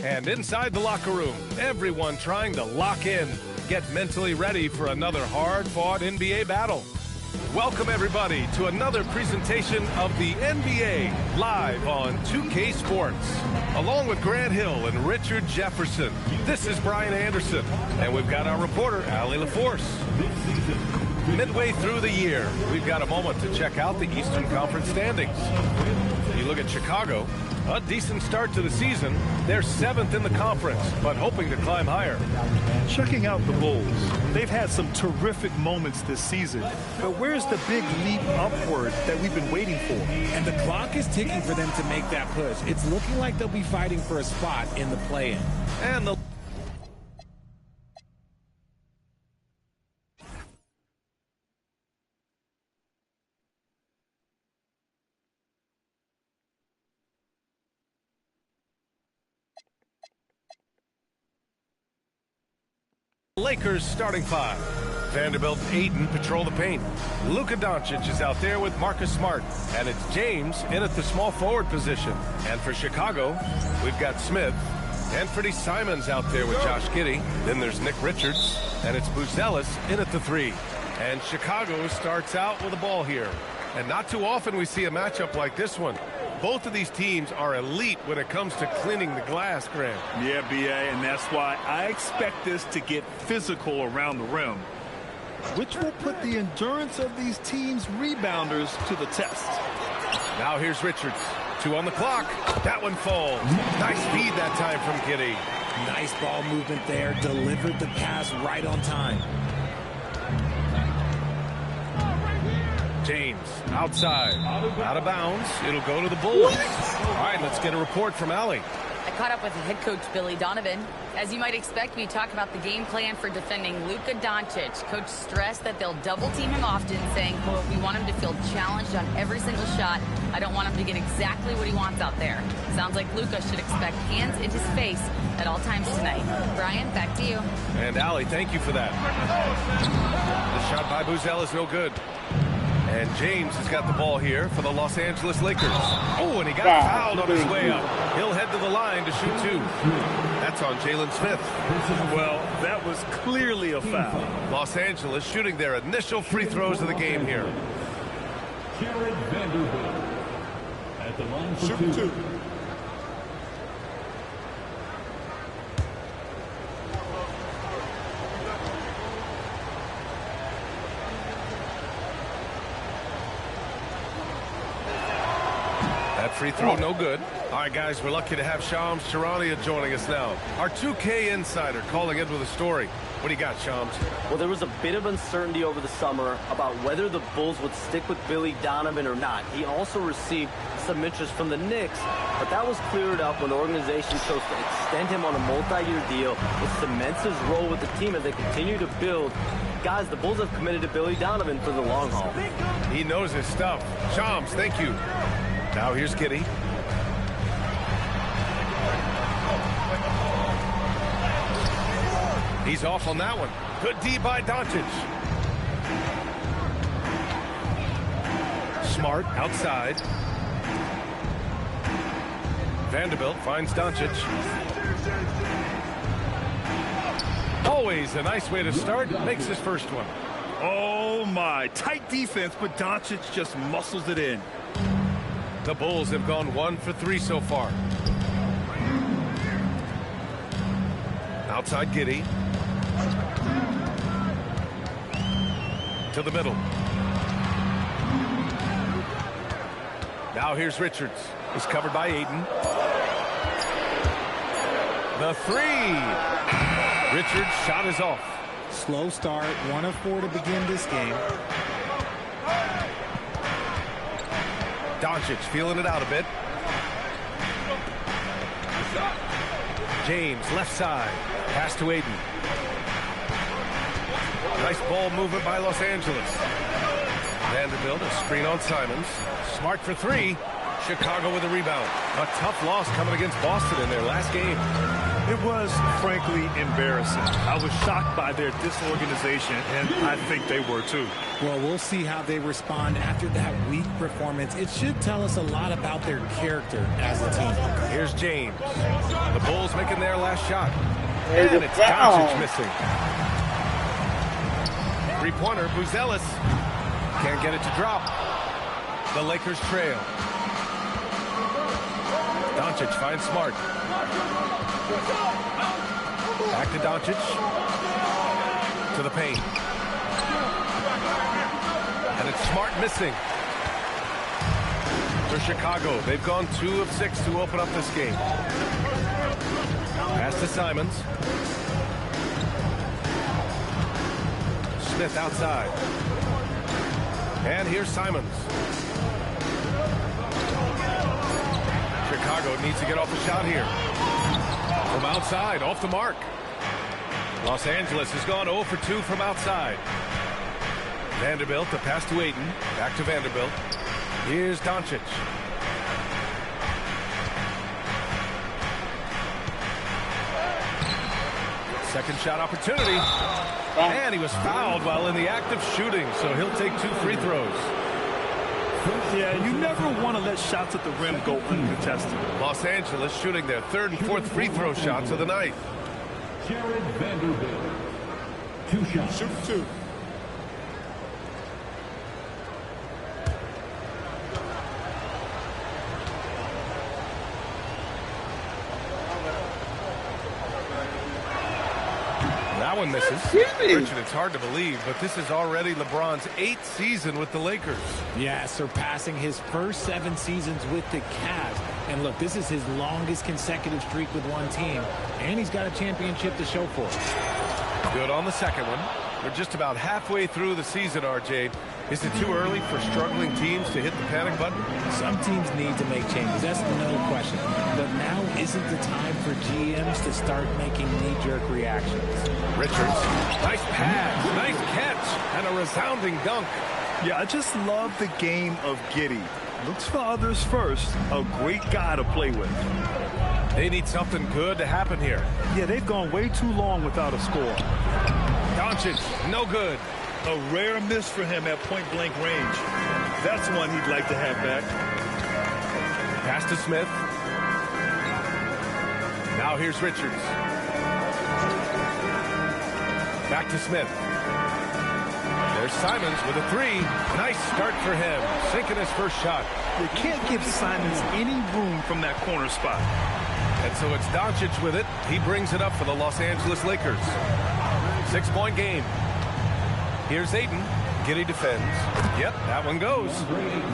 And inside the locker room, everyone trying to lock in, get mentally ready for another hard-fought NBA battle. Welcome, everybody, to another presentation of the NBA live on 2K Sports. Along with Grant Hill and Richard Jefferson, this is Brian Anderson, and we've got our reporter, Allie LaForce. Midway through the year, we've got a moment to check out the Eastern Conference standings. You look at Chicago, a decent start to the season. They're 7th in the conference, but hoping to climb higher. Checking out the Bulls. They've had some terrific moments this season, but where's the big leap upward that we've been waiting for? And the clock is ticking for them to make that push. It's looking like they'll be fighting for a spot in the play-in. And the Lakers starting five. Vanderbilt, Aiden patrol the paint. Luka Doncic is out there with Marcus Smart. And it's James in at the small forward position. And for Chicago, we've got Smith. Anthony Simons out there with Josh Giddey. Then there's Nick Richards. And it's Buzelis in at the three. And Chicago starts out with the ball here. And not too often we see a matchup like this one. Both of these teams are elite when it comes to cleaning the glass, Grant. Yeah, B.A., and that's why I expect this to get physical around the rim, which will put the endurance of these teams' rebounders to the test. Now here's Richards. 2 on the clock. That one falls. Nice feed that time from Giddey. Nice ball movement there. Delivered the pass right on time. James outside, out of bounds. It'll go to the Bulls. All right, let's get a report from Allie. I caught up with head coach Billy Donovan. As you might expect, we talk about the game plan for defending Luka Doncic. Coach stressed that they'll double team him often, saying, quote, "We want him to feel challenged on every single shot. I don't want him to get exactly what he wants out there." Sounds like Luka should expect hands in his face at all times tonight. Brian, back to you. And Allie, thank you for that. The shot by Buzelis is no good. And James has got the ball here for the Los Angeles Lakers. Oh, and he got fouled on his way up. He'll head to the line to shoot 2. That's on Jalen Smith. Well, that was clearly a foul. Los Angeles shooting their initial free throws of the game here. Shoot 2. That free throw, no good. All right, guys, we're lucky to have Shams Charania joining us now. Our 2K insider calling in with a story. What do you got, Shams? Well, there was a bit of uncertainty over the summer about whether the Bulls would stick with Billy Donovan or not. He also received some interest from the Knicks, but that was cleared up when the organization chose to extend him on a multi-year deal. It cements his role with the team as they continue to build. Guys, the Bulls have committed to Billy Donovan for the long haul. He knows his stuff. Shams, thank you. Now here's Giddey. He's off on that one. Good D by Doncic. Smart outside. Vanderbilt finds Doncic. Always a nice way to start. Makes his first one. Oh, my. Tight defense, but Doncic just muscles it in. The Bulls have gone 1 for 3 so far. Outside Giddey. To the middle. Now here's Richards. He's covered by Ayton. The three. Richards' shot is off. Slow start, 1 of 4 to begin this game. Doncic feeling it out a bit. James left side. Pass to Ayton. Nice ball movement by Los Angeles. Vanderbilt, a screen on Simons. Smart for 3. Chicago with a rebound. A tough loss coming against Boston in their last game. It was, frankly, embarrassing. I was shocked by their disorganization, and I think they were too. Well, we'll see how they respond after that weak performance. It should tell us a lot about their character as a team. Here's James. The Bulls making their last shot. And it's Doncic missing. Three-pointer, Buzelis. Can't get it to drop. The Lakers trail. Doncic finds Smart. Back to Doncic. To the paint. And it's Smart missing. For Chicago, they've gone 2 of 6 to open up this game. Pass to Simons. Smith outside. And here's Simons. Chicago needs to get off a shot here. From outside, off the mark. Los Angeles has gone 0 for 2 from outside. Vanderbilt, the pass to Ayton. Back to Vanderbilt. Here's Doncic. Second shot opportunity. And he was fouled while in the act of shooting, so he'll take 2 free throws. Yeah, you never want to let shots at the rim go uncontested. Los Angeles shooting their 3rd and 4th free throw shots of the night. Jared Vanderbilt. 2 shots. Shoot 2. That one misses. Richard, it's hard to believe, but this is already LeBron's 8th season with the Lakers. Yeah, surpassing his first 7 seasons with the Cavs. And look, this is his longest consecutive streak with one team. And he's got a championship to show for it. Good on the second one. We're just about halfway through the season, RJ. Is it too early for struggling teams to hit the panic button? Some teams need to make changes, that's no question. But now isn't the time for GMs to start making knee-jerk reactions. Richards, nice pass, nice catch, and a resounding dunk. Yeah, I just love the game of Giddey. Looks for others first. A great guy to play with. They need something good to happen here. Yeah, they've gone way too long without a score. Doncic, no good. A rare miss for him at point-blank range. That's one he'd like to have back. Pass to Smith. Now here's Richards. Back to Smith. There's Simons with a 3. Nice start for him. Sinking his first shot. You can't give Simons any room from that corner spot. And so it's Doncic with it. He brings it up for the Los Angeles Lakers. 6-point game. Here's Ayton. Giddy defends. Yep, that one goes.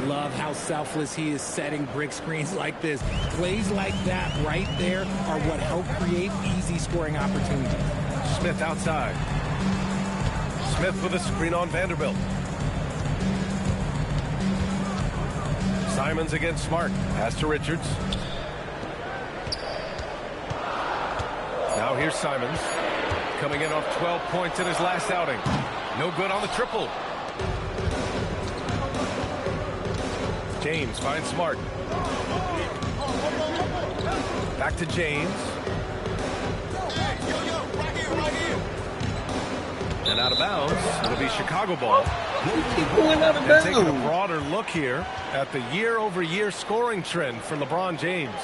Love how selfless he is setting brick screens like this. Plays like that right there are what help create easy scoring opportunities. Smith outside. Smith with a screen on Vanderbilt. Simons against Smart. Pass to Richards. Now here's Simons. Coming in off 12 points in his last outing. No good on the triple. James finds Smart. Back to James. And out of bounds. It'll be Chicago ball. And taking a broader look here at the year-over-year scoring trend for LeBron James.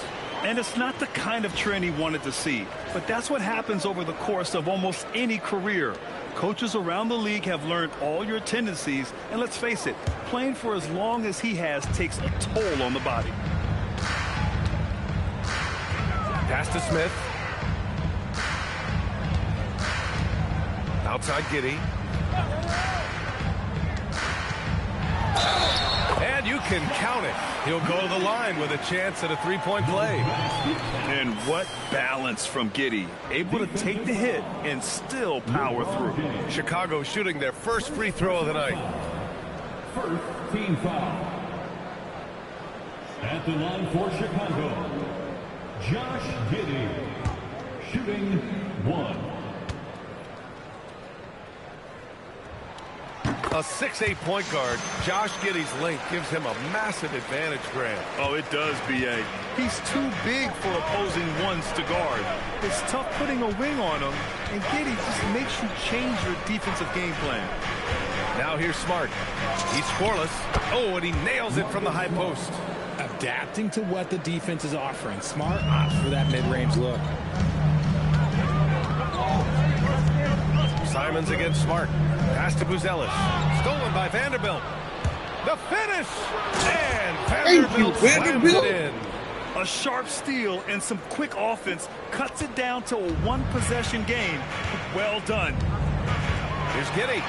And it's not the kind of trend he wanted to see, but that's what happens over the course of almost any career. Coaches around the league have learned all your tendencies, and let's face it, playing for as long as he has takes a toll on the body. Pass to Smith. Outside Giddy. And you can count it. He'll go to the line with a chance at a three-point play. And what balance from Giddy. Able to take the hit and still power through. Chicago shooting their first free throw of the night. First team foul. At the line for Chicago, Josh Giddey, shooting 1. A 6'8" point guard, Josh Giddey's length gives him a massive advantage, Grant. Oh, it does, B.A. He's too big for opposing ones to guard. It's tough putting a wing on him, and Giddey just makes you change your defensive game plan. Now here's Smart. He's scoreless. Oh, and he nails it from the high post. Adapting to what the defense is offering. Smart opts for that mid-range look. Simons against Smart. Pass to Buzelis. Stolen by Vanderbilt. The finish! And Vanderbilt slams it in. A sharp steal and some quick offense cuts it down to a one-possession game. Well done. Here's Giddey.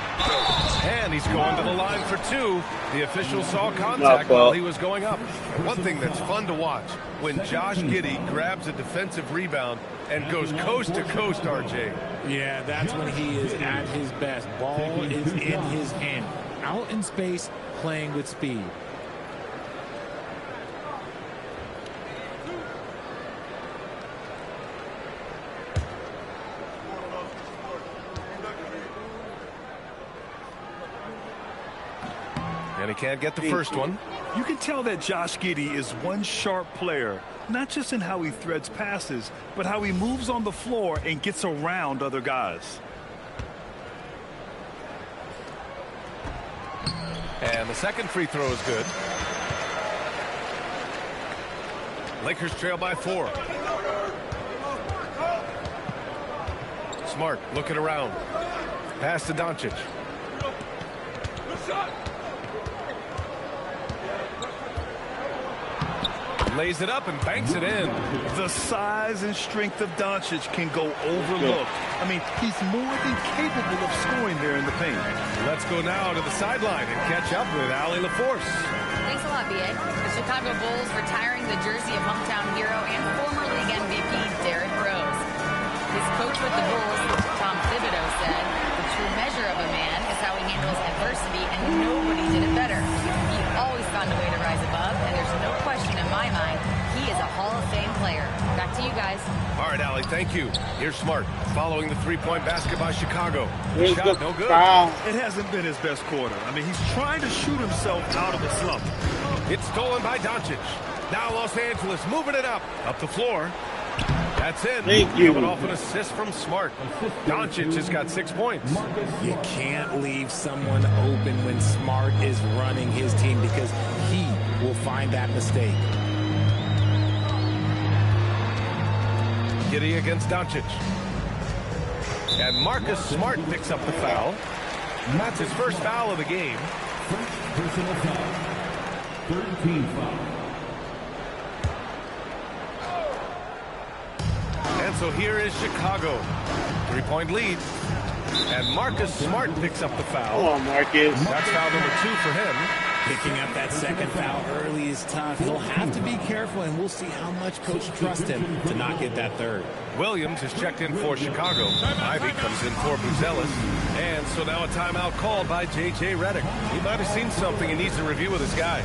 And he's going to the line for 2. The official saw contact while he was going up. And one thing that's fun to watch, when Josh Giddey grabs a defensive rebound and goes coast to coast, RJ. Yeah, that's when he is at his best. Ball is in his hand. Out in space, playing with speed. And he can't get the first one. You can tell that Josh Giddey is one sharp player, not just in how he threads passes, but how he moves on the floor and gets around other guys. And the second free throw is good. Lakers trail by 4. Smart looking around. Pass to Doncic. Lays it up and banks it in. The size and strength of Doncic can go overlooked. I mean, he's more than capable of scoring there in the paint. Let's go now to the sideline and catch up with Allie LaForce. Thanks a lot, B.A. The Chicago Bulls retiring the jersey of hometown hero and former league MVP Derrick Rose. His coach with the Bulls, Tom Thibodeau, said, "The true measure of a man is how he handles adversity, and nobody did it better. He always found a way to rise above, and there's no question in my mind he is a Hall of Fame player." Back to you guys. All right, Allie, thank you. Here's Smart following the three-point basket by Chicago. Here's Shot the no good. foul. It hasn't been his best quarter. I mean, he's trying to shoot himself out of a slump. It's stolen by Doncic. Now Los Angeles moving it up the floor. That's in. Thank you. Coming off an assist from Smart. Doncic has got 6 points. You can't leave someone open when Smart is running his team because he will find that mistake. Giddey against Doncic. And Marcus Smart picks up the foul. That's his first foul of the game. First personal foul. Third team foul. And so here is Chicago. 3-point lead. And Marcus Smart picks up the foul. Come on, Marcus. That's foul number 2 for him. Picking up that second foul early is tough. He'll have to be careful, and we'll see how much coach trusts him to not get that third. Williams is checked in for Chicago. Ivy comes in for Buzelis. And so now a timeout called by J.J. Redick. He might have seen something he needs to review with his guys.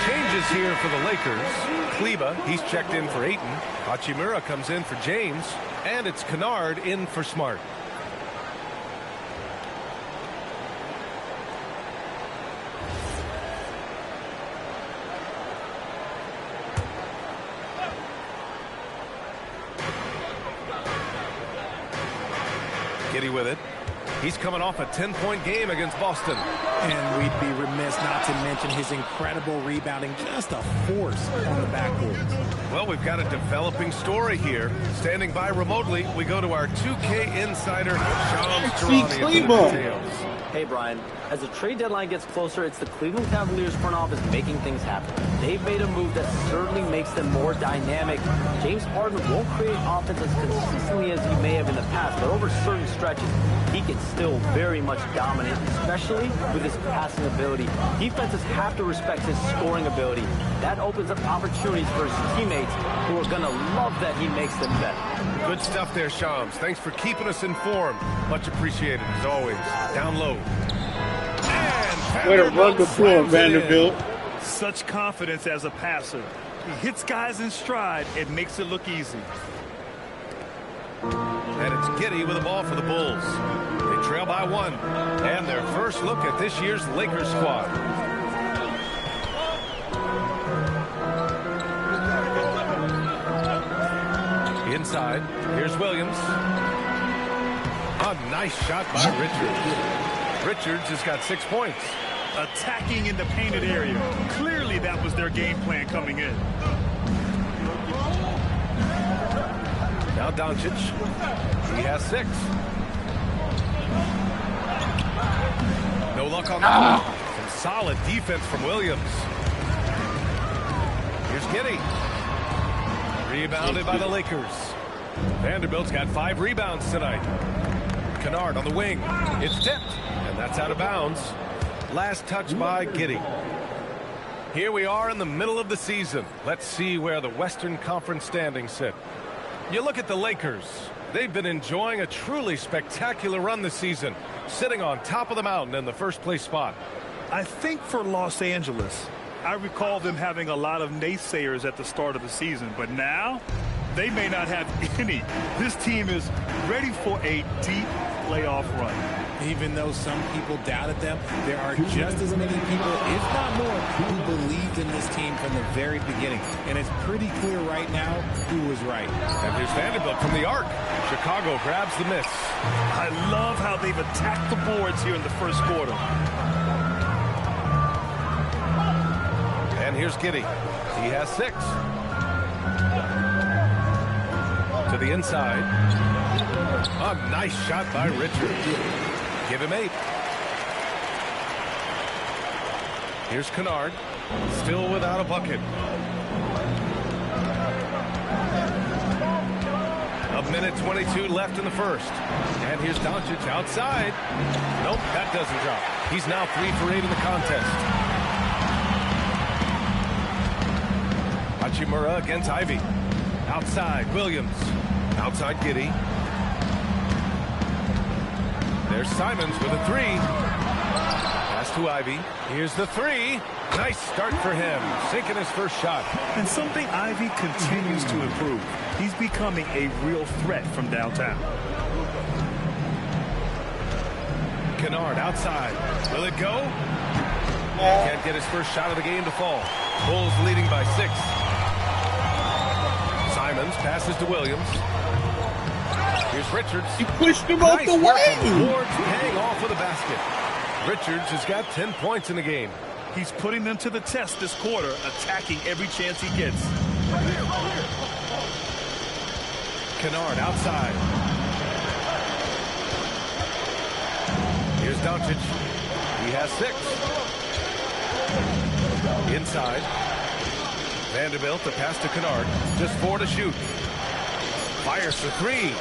Changes here for the Lakers. Kleba, he's checked in for Ayton. Hachimura comes in for James. And it's Kennard in for Smart. Giddey with it. He's coming off a 10-point game against Boston. And we'd be remiss not to mention his incredible rebounding, just a force on the backboard. Well, we've got a developing story here. Standing by remotely, we go to our 2K insider, Shams Charania. Hey, Brian. As the trade deadline gets closer, it's the Cleveland Cavaliers front office making things happen. They've made a move that certainly makes them more dynamic. James Harden won't create offense as consistently as he may have in the past, but over certain stretches, he can still very much dominate, especially with his passing ability. Defenses have to respect his scoring ability. That opens up opportunities for his teammates who are going to love that he makes them better. Good stuff there, Shams. Thanks for keeping us informed. Much appreciated, as always. Down low. Way to run the floor, Vanderbilt. Such confidence as a passer. He hits guys in stride and makes it look easy. And it's Giddey with the ball for the Bulls. They trail by 1. And their first look at this year's Lakers squad. Inside, here's Williams. A nice shot by Richards. Richards has got 6 points. Attacking in the painted area. Clearly that was their game plan coming in. Now Doncic. He has 6. No luck on that one. Some solid defense from Williams. Here's Giddey. Rebounded by the Lakers. Vanderbilt's got 5 rebounds tonight. Kennard on the wing. It's tipped. And that's out of bounds. Last touch by Giddey. Here we are in the middle of the season. Let's see where the Western Conference standings sit. You look at the Lakers. They've been enjoying a truly spectacular run this season, sitting on top of the mountain in the first place spot. I think for Los Angeles, I recall them having a lot of naysayers at the start of the season, but now they may not have any. This team is ready for a deep playoff run. Even though some people doubted them, there are just as many people, if not more, who believed in this team from the very beginning. And it's pretty clear right now who was right. And there's Vanderbilt from the arc. Chicago grabs the miss. I love how they've attacked the boards here in the first quarter. And here's Giddey. He has 6. To the inside. A nice shot by Richards. Give him 8. Here's Kennard. Still without a bucket. A minute 22 left in the first. And here's Doncic outside. Nope, that doesn't drop. He's now 3 for 8 in the contest. Hachimura against Ivy. Outside, Williams. Outside, Giddey. There's Simons with a 3. Pass to Ivy. Here's the 3. Nice start for him. Sinking his first shot. And something Ivy continues to improve. He's becoming a real threat from downtown. Kennard outside. Will it go? Can't get his first shot of the game to fall. Bulls leading by 6. Simons passes to Williams. Here's Richards. He pushed him out the way. Ward's paying off with a basket. Richards has got 10 points in the game. He's putting them to the test this quarter, attacking every chance he gets. Kennard outside. Here's Doncic. He has 6. Inside. Vanderbilt to pass to Kennard. Just 4 to shoot. Fires for 3.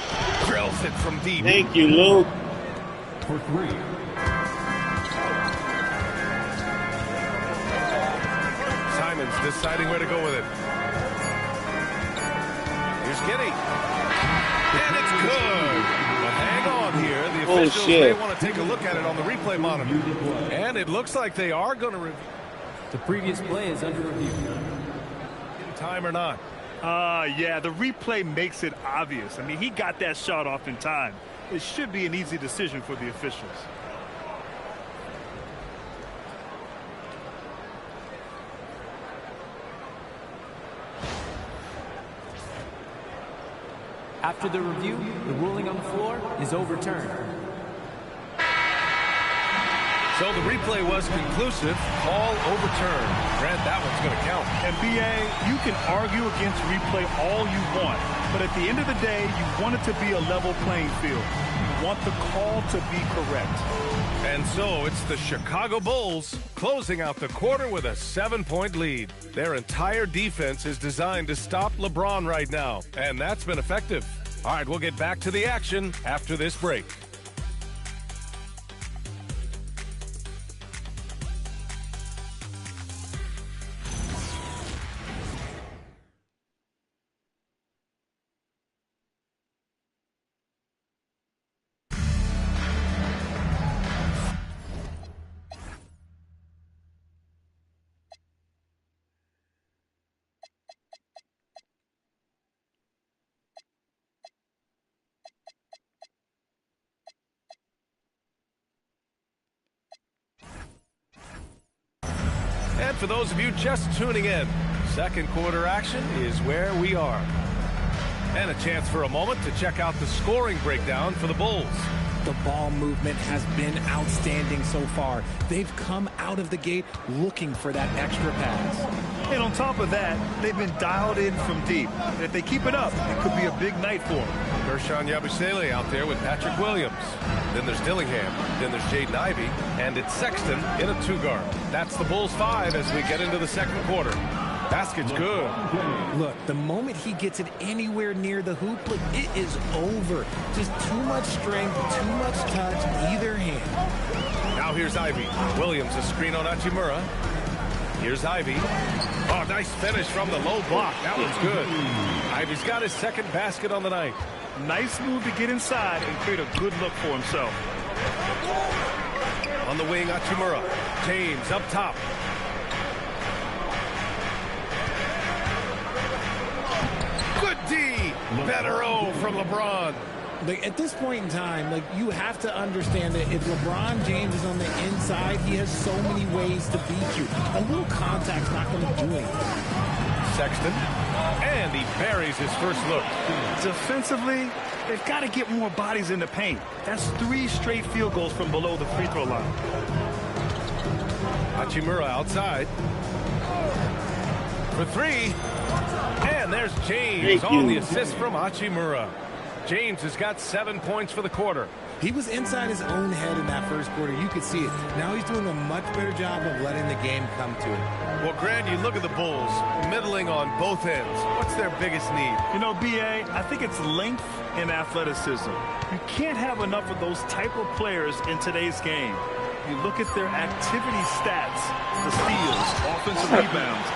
Drills it from deep. Thank you, Luke. For 3. Simons deciding where to go with it. Here's Giddey. And it's good. But hang on here. The officials may want to take a look at it on the replay monitor. And it looks like they are going to review. The previous play is under review. In time or not? Yeah, the replay makes it obvious. I mean, he got that shot off in time. It should be an easy decision for the officials. After the review, the ruling on the floor is overturned. So the replay was conclusive. Call overturned. Grant, that one's going to count. And BA, you can argue against replay all you want, but at the end of the day, you want it to be a level playing field. You want the call to be correct. And so it's the Chicago Bulls closing out the quarter with a 7-point lead. Their entire defense is designed to stop LeBron right now, and that's been effective. All right, we'll get back to the action after this break. And for those of you just tuning in, second quarter action is where we are. And a chance for a moment to check out the scoring breakdown for the Bulls. The ball movement has been outstanding so far. They've come out of the gate looking for that extra pass. And on top of that, they've been dialed in from deep. And if they keep it up, it could be a big night for them. Gershon Yabusele out there with Patrick Williams. Then there's Dillingham. Then there's Jaden Ivey. And it's Sexton in a 2-guard. That's the Bulls 5 as we get into the second quarter. Basket's good. Look, the moment he gets it anywhere near the hoop, look, it is over. Just too much strength, too much touch, either hand. Now here's Ivey. Williams a screen on Hachimura. Here's Ivey. Oh, nice finish from the low block. That one's good. Ivey's got his second basket on the night. Nice move to get inside and create a good look for himself. On the wing, Hachimura. James up top. Good D. Better O from LeBron. Like, at this point in time, like, you have to understand that if LeBron James is on the inside, he has so many ways to beat you. A little contact's not going to do anything. Sexton. And he buries his first look. Defensively, they've got to get more bodies in the paint. That's 3 straight field goals from below the free throw line. Hachimura outside. For 3. And there's James on the assist from Hachimura. James has got 7 points for the quarter. He was inside his own head in that first quarter. You could see it. Now he's doing a much better job of letting the game come to him. Well, Grant, you look at the Bulls, middling on both ends. What's their biggest need? You know, BA, I think it's length and athleticism. You can't have enough of those type of players in today's game. You look at their activity stats, the steals, offensive rebounds,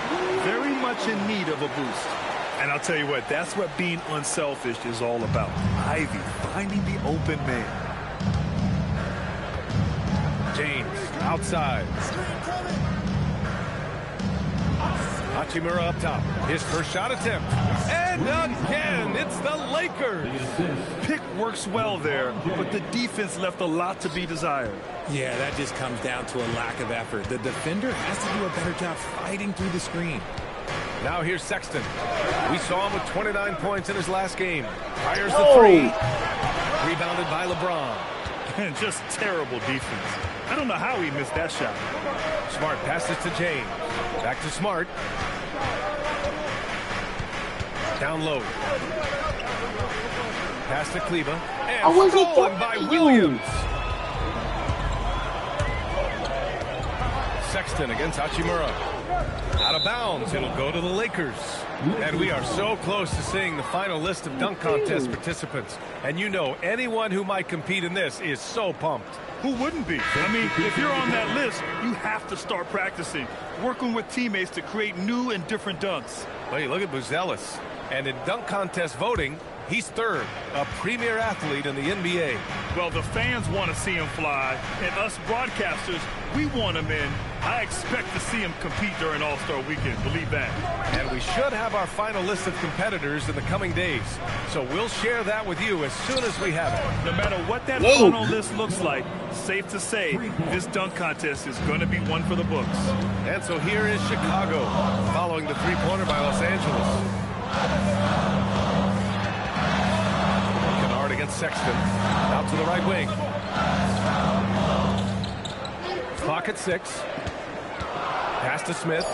very much in need of a boost. And I'll tell you what, that's what being unselfish is all about. Ivey finding the open man. James outside. Hachimura up top. His first shot attempt. And again, it's the Lakers. Pick works well there, but the defense left a lot to be desired. Yeah, that just comes down to a lack of effort. The defender has to do a better job fighting through the screen. Now here's Sexton. We saw him with 29 points in his last game. Fires the three. Rebounded by LeBron. And just terrible defense. I don't know how he missed that shot. Smart passes to James. Back to Smart. Down low. Pass to Kleba. And stolen by Williams. Sexton against Hachimura. Out of bounds. It'll go to the Lakers. And we are so close to seeing the final list of dunk contest participants. And you know, anyone who might compete in this is so pumped. Who wouldn't be? I mean, if you're on that list, you have to start practicing, working with teammates to create new and different dunks. Hey, look at Buzelis. And in dunk contest voting, he's third, a premier athlete in the NBA. Well, the fans want to see him fly, and us broadcasters, we want him in. I expect to see him compete during All-Star Weekend, believe that. And we should have our final list of competitors in the coming days. So we'll share that with you as soon as we have it. No matter what that final list looks like, safe to say, this dunk contest is going to be one for the books. And so here is Chicago, following the three-pointer by Los Angeles. Kennard against Sexton. Out to the right wing. Clock at 6. Pass to Smith.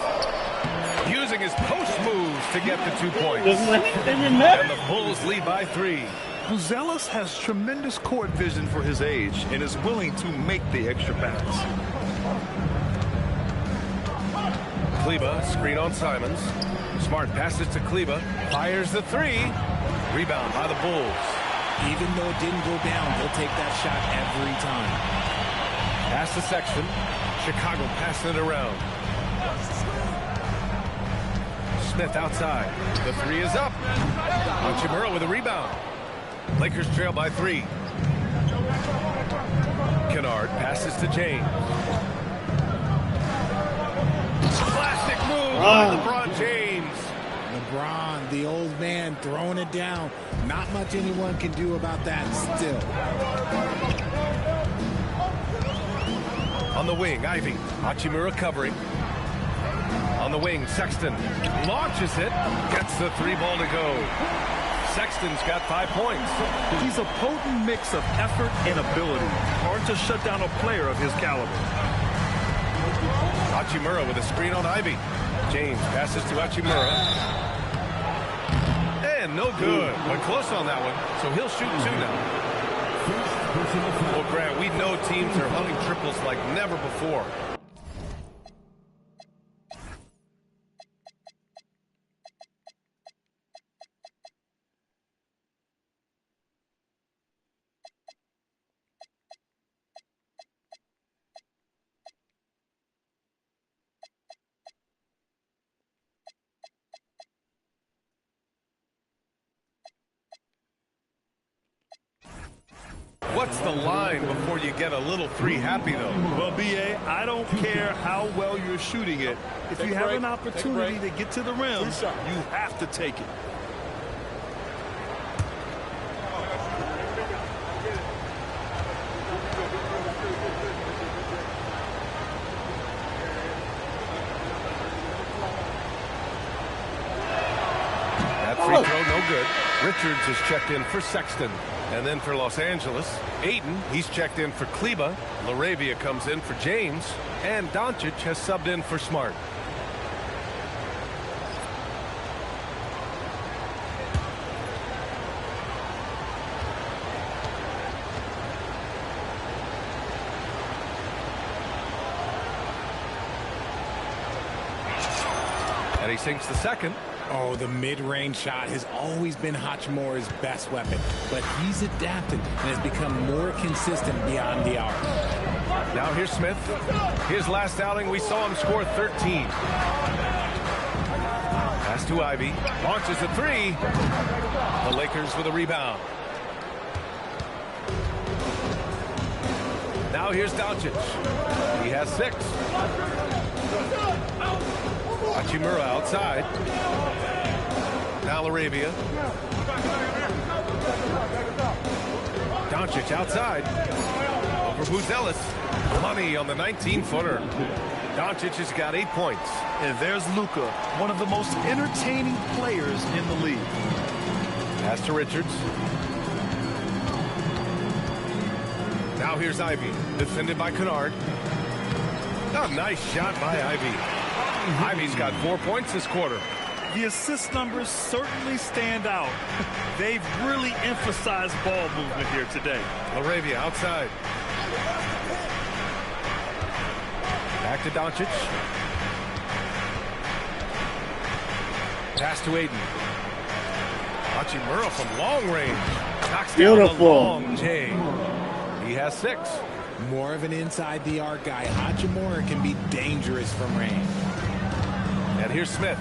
Using his post moves to get the 2 points. And the Bulls lead by 3. Buzelis has tremendous court vision for his age and is willing to make the extra pass. Kleba, screen on Simons. Smart passes to Kleba. Fires the 3. Rebound by the Bulls. Even though it didn't go down, he'll take that shot every time. Pass to Sexton. Chicago passing it around. Smith outside. The 3 is up. Hachimura with a rebound. Lakers trail by 3. Kennard passes to James. Classic move by LeBron James. LeBron, the old man, throwing it down. Not much anyone can do about that still. On the wing, Ivy. Hachimura covering. On the wing, Sexton launches it. Gets the 3 ball to go. Sexton's got 5 points. He's a potent mix of effort and ability. Hard to shut down a player of his caliber. Hachimura with a screen on Ivy. James passes to Hachimura. And no good. But close on that one. So he'll shoot 2 now. Well, Grant, we know teams are hunting triples like never before. What's the line before you get a little 3 happy, though? Well, B.A., I don't care how well you're shooting it. If you have an opportunity to get to the rim, you have to take it. That free throw, no good. Richards is checked in for Sexton. And then for Los Angeles, Ayton, he's checked in for Kleba. Laravia comes in for James. And Doncic has subbed in for Smart. And he sinks the second. Oh, the mid-range shot has always been Hachimura's best weapon, but he's adapted and has become more consistent beyond the arc. Now here's Smith. His last outing, we saw him score 13. Pass to Ivy. Launches a 3. The Lakers with a rebound. Now here's Doncic. He has 6. Hachimura outside. Now Laravia. Doncic outside. Over Buzelis. Money on the 19-footer. Doncic has got 8 points. And there's Luka, one of the most entertaining players in the league. Pass to Richards. Now here's Ivy, defended by Kennard. A nice shot by Ivy. Ivy's got 4 points this quarter. The assist numbers certainly stand out. They've really emphasized ball movement here today. Laravia outside. Back to Doncic. Pass to Aiden. Hachimura from long range. Knocks down the long J. He has 6. More of an inside the arc guy. Hachimura can be dangerous from range. And here's Smith.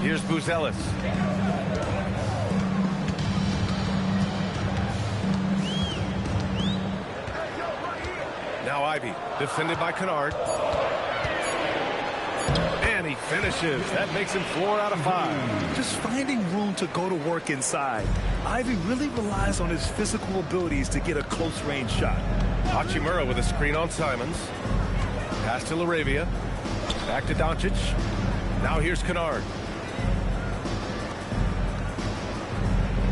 Here's Buzelis. Now Ivy, defended by Kennard. And he finishes. That makes him 4 out of 5. Just finding room to go to work inside. Ivy really relies on his physical abilities to get a close-range shot. Hachimura with a screen on Simons. Pass to Laravia. Back to Doncic. Now here's Kennard.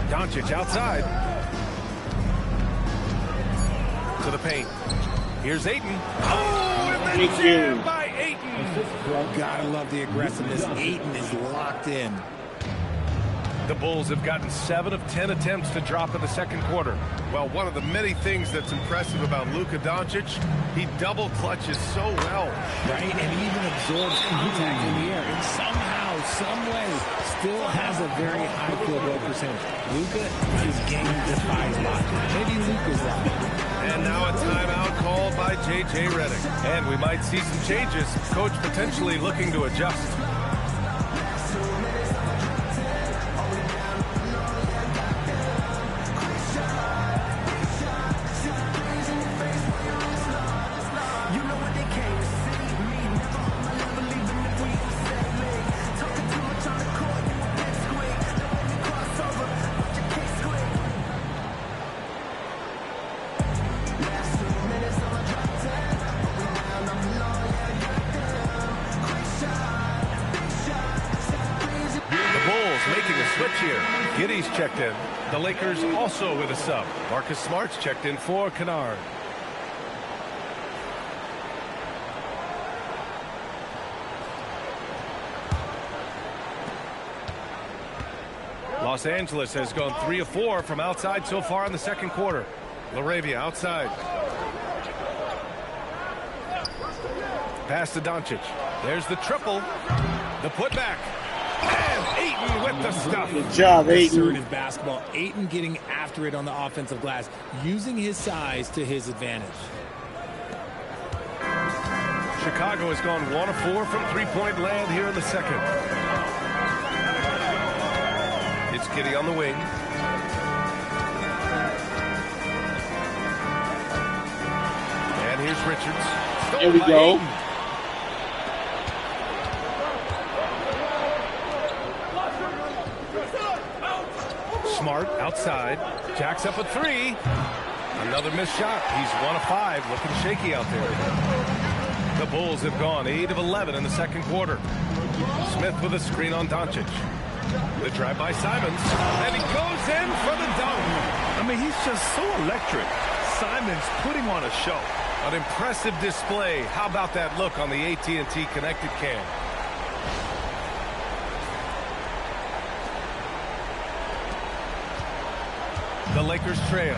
Doncic outside. To the paint. Here's Ayton. Oh, and then jammed by Ayton. Gotta love the aggressiveness. Ayton is locked in. The Bulls have gotten 7 of 10 attempts to drop in the second quarter. Well, one of the many things that's impressive about Luka Doncic, he double clutches so well. Right, and he even absorbs contact in the air. And somehow, some way, still has a very high field goal percentage. Luka, his game defies logic. Maybe Luka's logic. And now a timeout called by J.J. Redick. And we might see some changes. Coach potentially looking to adjust. Checked in. The Lakers also with a sub. Marcus Smart's checked in for Kennard. Los Angeles has gone 3 of 4 from outside so far in the second quarter. Laravia outside. Pass to Doncic. There's the triple. The putback. And Ayton with the stuff. Good job, Ayton. Assertive basketball. Ayton getting after it on the offensive glass, using his size to his advantage. Chicago has gone 1 of 4 from three-point land here in the second. It's Giddey on the wing. And here's Richards. There we go. Ayton. Smart outside. Jacks up a 3. Another missed shot. He's 1 of 5. Looking shaky out there. The Bulls have gone 8 of 11 in the second quarter. Smith with a screen on Doncic. The drive by Simons. And he goes in for the dunk. I mean, he's just so electric. Simons putting on a show. An impressive display. How about that look on the AT&T connected cam? The Lakers trail.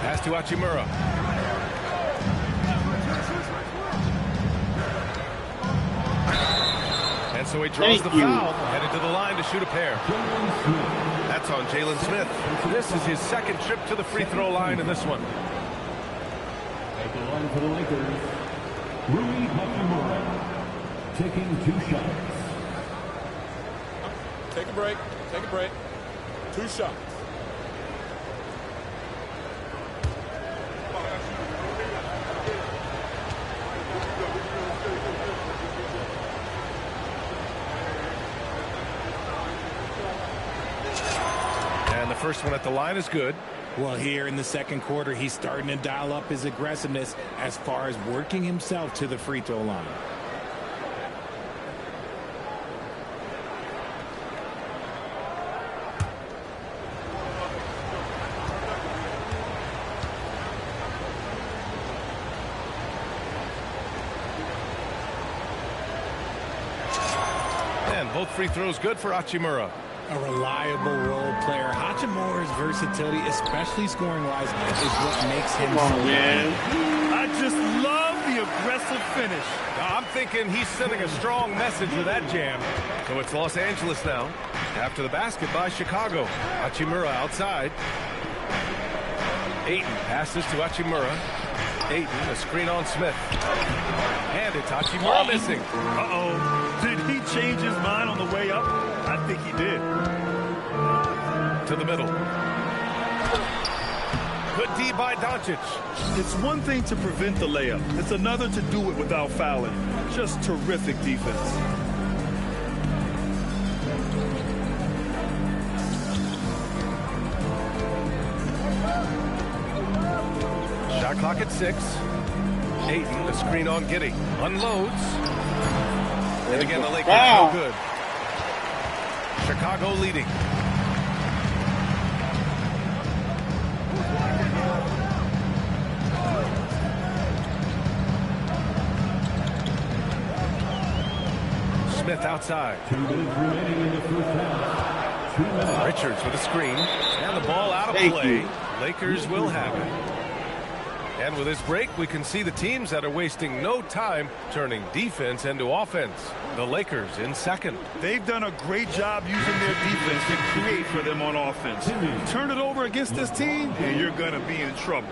Pass to Hachimura. And so he draws the foul, headed to the line to shoot a pair. That's on Jalen Smith. This is his second trip to the free throw line in this one. At the line for the Lakers, Rui Hachimura, taking 2 shots. Take a break. Take a break. 2 shots. first one at the line is good. Well, here in the second quarter, he's starting to dial up his aggressiveness as far as working himself to the free throw line. And both free throws good for Hachimura. A reliable role player. Hachimura's versatility, especially scoring-wise, is what makes him so man. I just love the aggressive finish. I'm thinking he's sending a strong message with that jam. So it's Los Angeles now. After the basket by Chicago. Hachimura outside. Ayton passes to Hachimura. Ayton, a screen on Smith. And it's Hachimura missing. Uh-oh. Did he change his mind on the way up? I think he did. To the middle. Good D by Doncic. It's one thing to prevent the layup. It's another to do it without fouling. Just terrific defense. Shot clock at 6. Ayton, the screen on Giddey. Unloads. And again, the Lakers no good. Chicago leading. Smith outside. 2 minutes remaining in the first half. 2 minutes. Richards with a screen. And the ball out of play. Lakers will have it. And with this break, we can see the teams that are wasting no time turning defense into offense. The Lakers in second. They've done a great job using their defense to create for them on offense. Turn it over against this team, and you're going to be in trouble.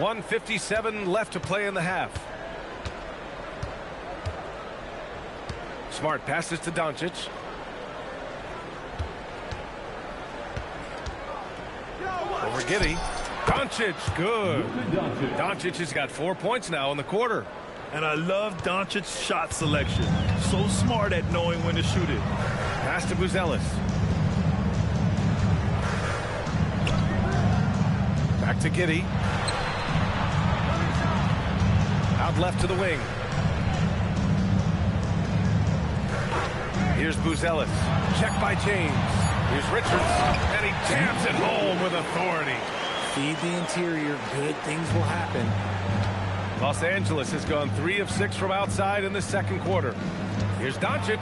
1:57 left to play in the half. Smart passes to Doncic. Over Giddey. Doncic, good. Doncic has got 4 points now in the quarter. And I love Doncic's shot selection. So smart at knowing when to shoot it. Pass to Buzelis. Back to Giddey. Out left to the wing. Here's Buzelis. Check by James. Here's Richards, and he jams it home with authority. Feed the interior. Good things will happen. Los Angeles has gone 3 of 6 from outside in the second quarter. Here's Doncic.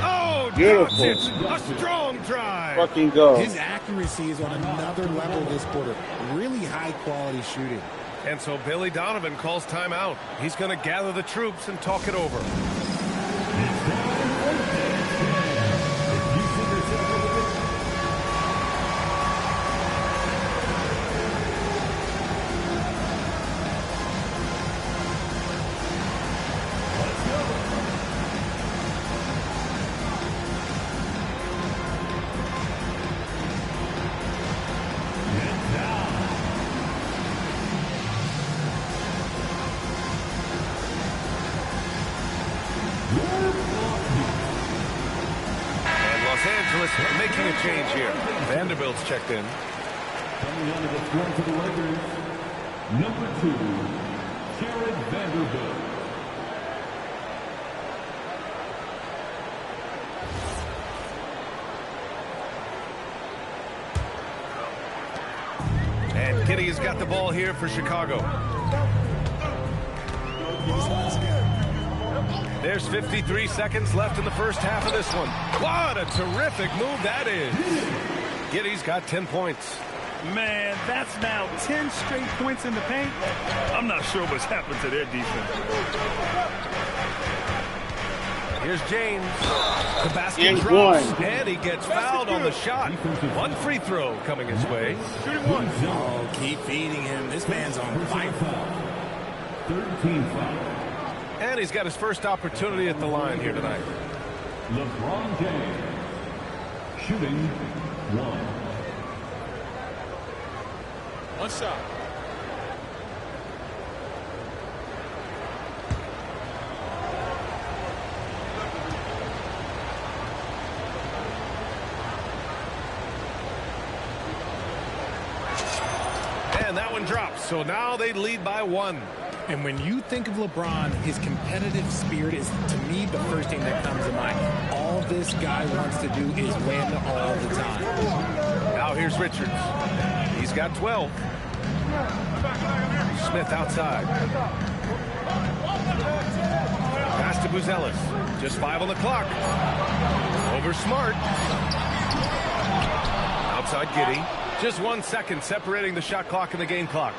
Oh, beautiful. Doncic, a strong drive. Fucking go. His accuracy is on another level this quarter. Really high-quality shooting. And so Billy Donovan calls timeout. He's going to gather the troops and talk it over. Making a change here. Vanderbilt's checked in. Coming onto the floor for the Lakers, number 2, Jared Vanderbilt. And Giddey has got the ball here for Chicago. There's 53 seconds left in the first half of this one. What a terrific move that is. Giddey's got 10 points. Man, that's now 10 straight points in the paint. I'm not sure what's happened to their defense. Here's James. The basket drops, and he gets fouled on the shot. One free throw coming his way. Shooting one. Oh, keep feeding him. This man's on fire. 13 fouls. And he's got his first opportunity at the line here tonight. LeBron James, shooting 1. One shot. And that one drops. So now they lead by 1. And when you think of LeBron, his competitive spirit is, to me, the first thing that comes to mind. All this guy wants to do is win all the time. Now here's Richards. He's got 12. Smith outside. Pass to Buzelis. Just 5 on the clock. Over Smart. Outside Giddey. Just 1 second separating the shot clock and the game clock.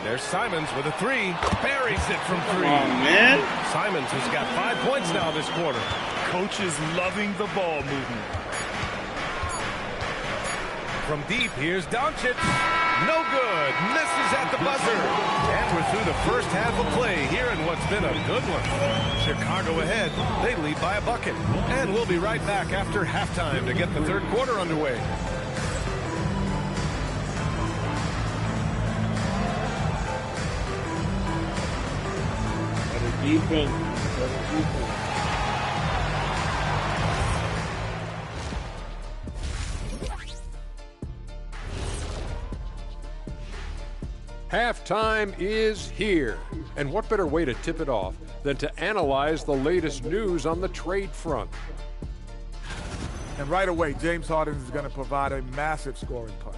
There's Simons with a 3. Buries it from 3. Oh, man. Simons has got 5 points now this quarter. Coach is loving the ball movement. From deep, here's Doncic. No good. Misses at the buzzer. And we're through the first half of play here in what's been a good one. Chicago ahead. They lead by a bucket. And we'll be right back after halftime to get the third quarter underway. Defense. Halftime is here. And what better way to tip it off than to analyze the latest news on the trade front? And right away, James Harden is going to provide a massive scoring punch.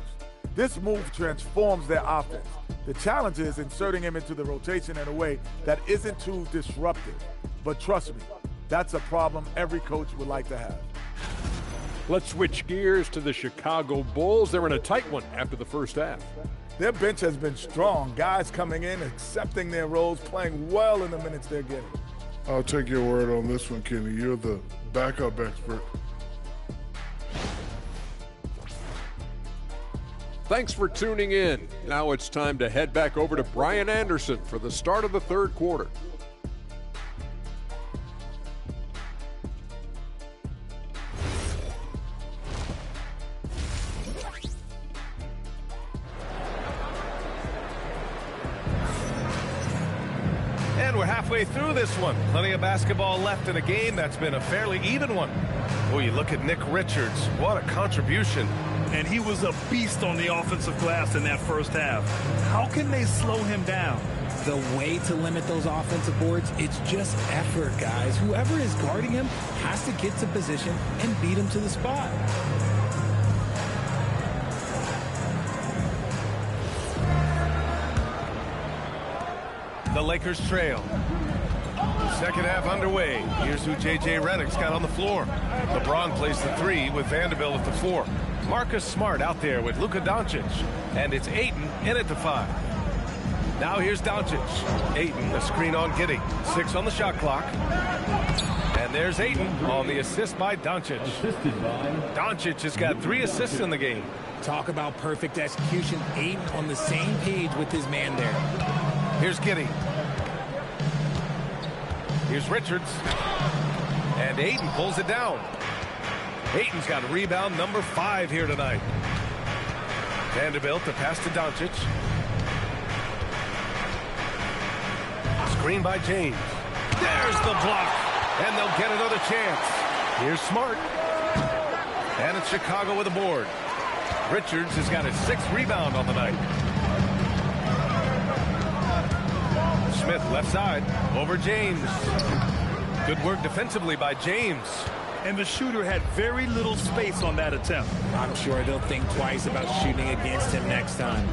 This move transforms their offense. The challenge is inserting him into the rotation in a way that isn't too disruptive. But trust me, that's a problem every coach would like to have. Let's switch gears to the Chicago Bulls. They're in a tight one after the first half. Their bench has been strong. Guys coming in, accepting their roles, playing well in the minutes they're getting. I'll take your word on this one, Kenny. You're the backup expert. Thanks for tuning in. Now it's time to head back over to Brian Anderson for the start of the third quarter. And we're halfway through this one. Plenty of basketball left in a game that's been a fairly even one. Oh, you look at Nick Richards. What a contribution. And he was a beast on the offensive glass in that first half. How can they slow him down? The way to limit those offensive boards, it's just effort, guys. Whoever is guarding him has to get to position and beat him to the spot. The Lakers trail. Second half underway. Here's who J.J. Redick's got on the floor. LeBron plays the 3 with Vanderbilt at the 4. Marcus Smart out there with Luka Doncic. And it's Ayton in at the 5. Now here's Doncic. Ayton, the screen on Giddey. 6 on the shot clock. And there's Ayton on the assist by Doncic. Doncic has got 3 assists in the game. Talk about perfect execution. Ayton on the same page with his man there. Here's Giddey. Here's Richards. And Ayton pulls it down. Ayton's got rebound number 5 here tonight. Vanderbilt to pass to Doncic. Screen by James. There's the block. And they'll get another chance. Here's Smart. And it's Chicago with a board. Richards has got his 6th rebound on the night. Smith left side over James. Good work defensively by James. And the shooter had very little space on that attempt. I'm sure they'll think twice about shooting against him next time.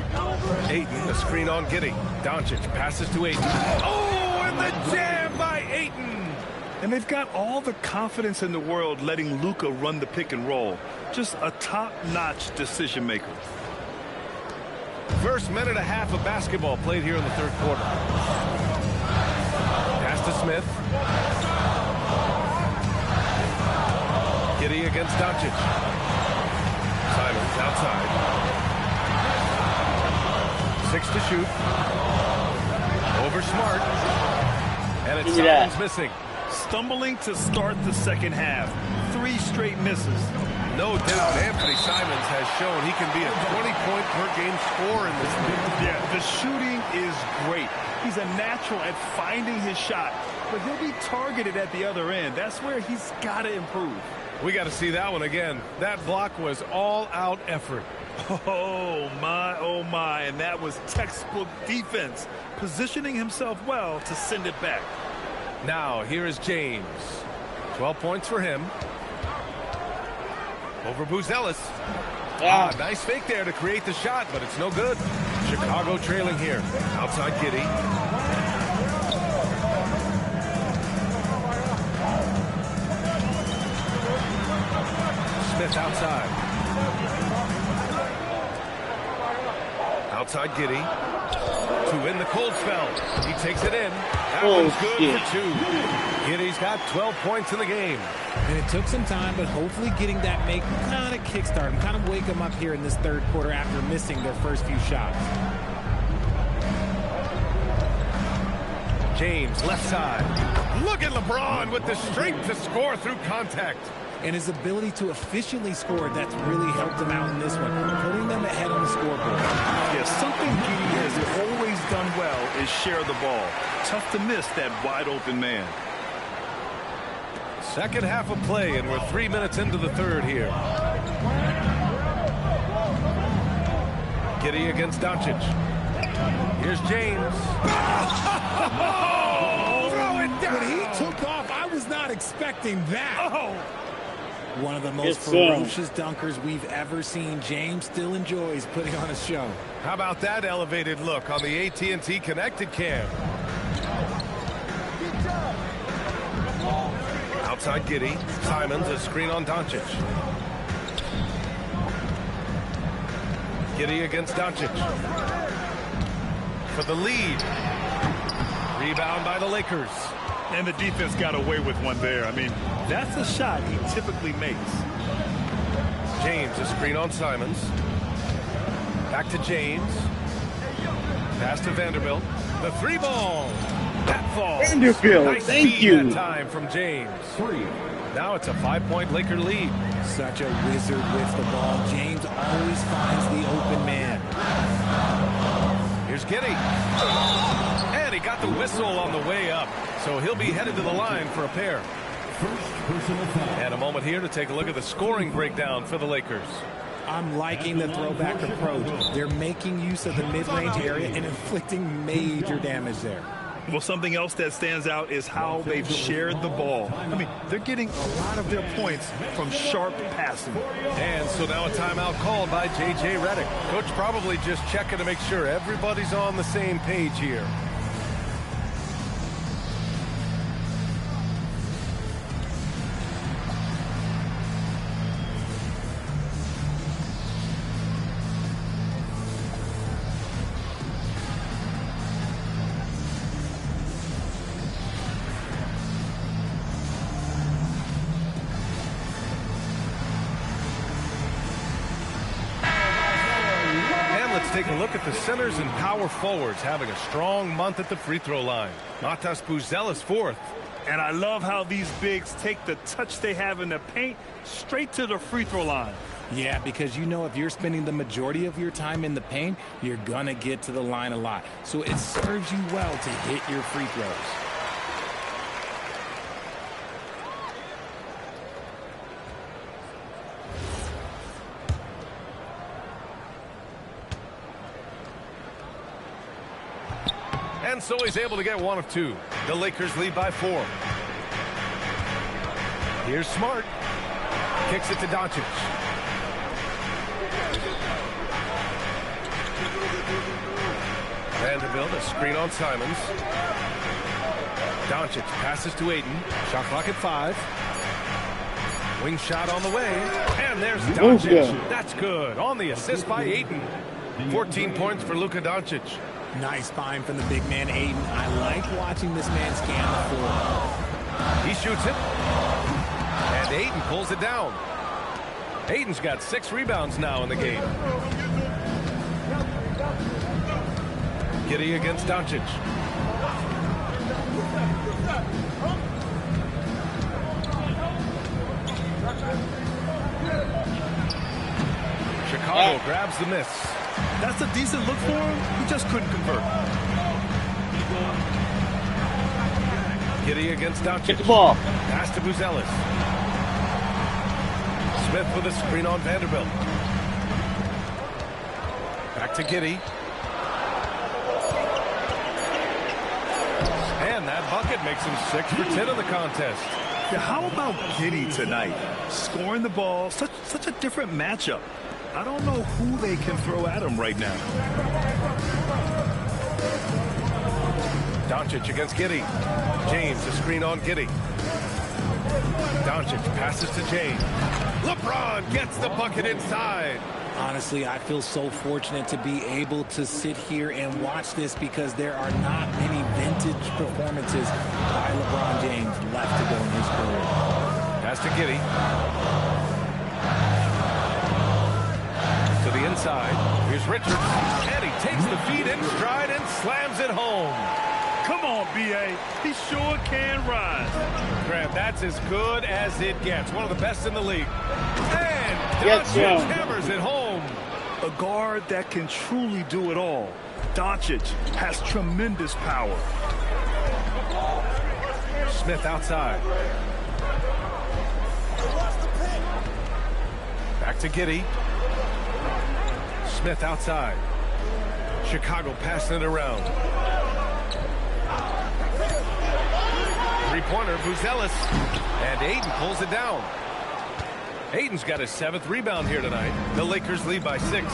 Ayton, the screen on Giddey. Doncic passes to Ayton. Oh, and the jam by Ayton. And they've got all the confidence in the world letting Luka run the pick and roll. Just a top-notch decision maker. First minute and a half of basketball played here in the third quarter. Pass to Smith. Giddey against Doncic. Simons outside. 6 to shoot. Over Smart. And it's Simons missing. Stumbling to start the second half. 3 straight misses. No doubt Anthony Simons has shown he can be a 20-point per game scorer in this league. Yeah, the shooting is great. He's a natural at finding his shot, but he'll be targeted at the other end. That's where he's got to improve. We got to see that one again. That block was all-out effort. Oh, my, and that was textbook defense, positioning himself well to send it back. Now, here is James. 12 points for him. Over Buzelis. Nice fake there to create the shot, but it's no good. Chicago trailing here. Outside Giddey. Smith outside. Outside Giddey. To win the cold spell. He takes it in. That one's good for 2. Giddey's got 12 points in the game. And it took some time, but hopefully getting that make kind of kickstart him, kind of wake them up here in this third quarter after missing their first few shots. James, left side. Look at LeBron with the strength to score through contact. And his ability to efficiently score, that's really helped him out in this one, putting them ahead on the scoreboard. Yeah, something Giddey has always done well is share the ball. Tough to miss that wide-open man. Second half of play, and we're 3 minutes into the third here. Giddey against Doncic. Here's James. Throw it down. When he took off, I was not expecting that. One of the most ferocious dunkers we've ever seen. James still enjoys putting on a show. How about that elevated look on the AT&T connected cam? Outside Giddey. Simons, a screen on Doncic. Giddey against Doncic. For the lead. Rebound by the Lakers. And the defense got away with one there. I mean, that's a shot he typically makes. James, a screen on Simons. Back to James. Pass to Vanderbilt. The 3-ball. That falls. Vanderbilt, nice thank you. That time from James. Now it's a 5-point Laker lead. Such a wizard with the ball. James always finds the open man. Here's Giddey. And he got the whistle on the way up. So he'll be headed to the line for a pair. And a moment here to take a look at the scoring breakdown for the Lakers. I'm liking the throwback approach. They're making use of the mid-range area and inflicting major damage there. Well, something else that stands out is how they've shared the ball. I mean, they're getting a lot of their points from sharp passing. And so now a timeout called by J.J. Redick. Coach probably just checking to make sure everybody's on the same page here. Take a look at the centers and power forwards having a strong month at the free throw line. Matas Buzelis fourth. And I love how these bigs take the touch they have in the paint straight to the free throw line. Yeah, because you know if you're spending the majority of your time in the paint, you're going to get to the line a lot. So it serves you well to hit your free throws. And so he's able to get one of 2. The Lakers lead by 4. Here's Smart. Kicks it to Doncic. Vanderbilt, a screen on Simons. Doncic passes to Ayton. Shot clock at 5. Wing shot on the way. And there's Doncic. That's good. On the assist by Ayton. 14 points for Luka Doncic. Nice find from the big man, Ayton. I like watching this man scan the floor. He shoots it. And Ayton pulls it down. Ayton's got 6 rebounds now in the game. Giddey against Doncic. Chicago grabs the miss. That's a decent look for him. He just couldn't convert. Giddey against Doncic. Get the ball. Pass to Buzelis. Smith with a screen on Vanderbilt. Back to Giddey. And that bucket makes him 6 for 10 in the contest. Yeah, how about Giddey tonight? Scoring the ball, such a different matchup. I don't know who they can throw at him right now. Doncic against Giddey. James, a screen on Giddey. Doncic passes to James. LeBron gets the bucket inside. Honestly, I feel so fortunate to be able to sit here and watch this because there are not many vintage performances by LeBron James left to go in his career. Pass to Giddey. To the inside. Here's Richards. And he takes the feed in stride and slams it home. Come on, B.A. He sure can rise. Graham, that's as good as it gets. One of the best in the league. And Doncic hammers it home. A guard that can truly do it all. Doncic has tremendous power. Smith outside. Back to Giddey. Smith outside. Chicago passing it around. Three-pointer, Buzelis. And Ayton pulls it down. Ayton's got his 7th rebound here tonight. The Lakers lead by 6.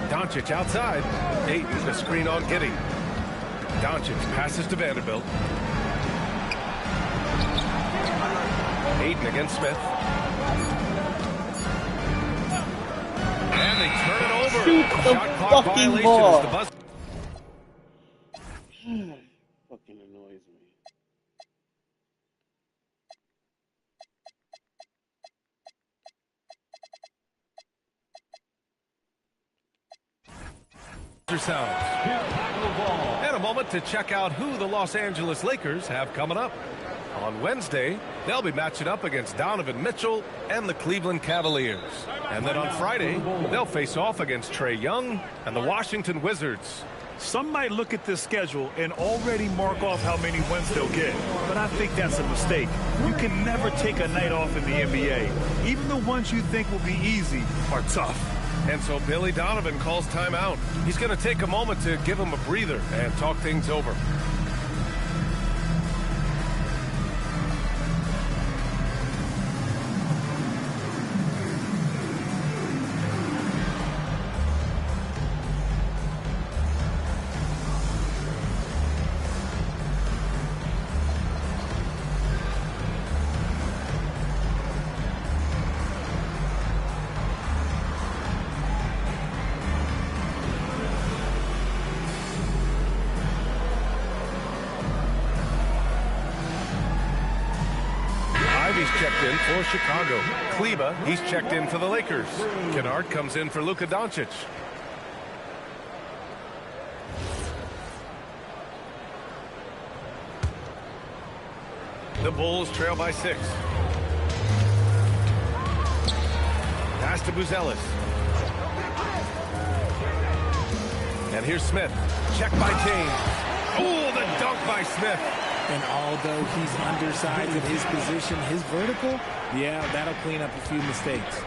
Doncic outside. Ayton, the screen on Giddey. Doncic passes to Vanderbilt. Ayton against Smith. And they turn it over. Shoot the Shot clock fucking violation ball. as the buzzer. Fucking annoys me. Sounds. And a moment to check out who the Los Angeles Lakers have coming up. On Wednesday, they'll be matching up against Donovan Mitchell and the Cleveland Cavaliers. And then on Friday, they'll face off against Trae Young and the Washington Wizards. Some might look at this schedule and already mark off how many wins they'll get. But I think that's a mistake. You can never take a night off in the NBA. Even the ones you think will be easy are tough. And so Billy Donovan calls timeout. He's going to take a moment to give him a breather and talk things over. Checked in for Chicago. Kleba, he's checked in for the Lakers. Kennard comes in for Luka Doncic. The Bulls trail by 6. Pass to Buzelis. And here's Smith. Check by James. Oh, the dunk by Smith. And although he's undersized at his position, his vertical, yeah, that'll clean up a few mistakes.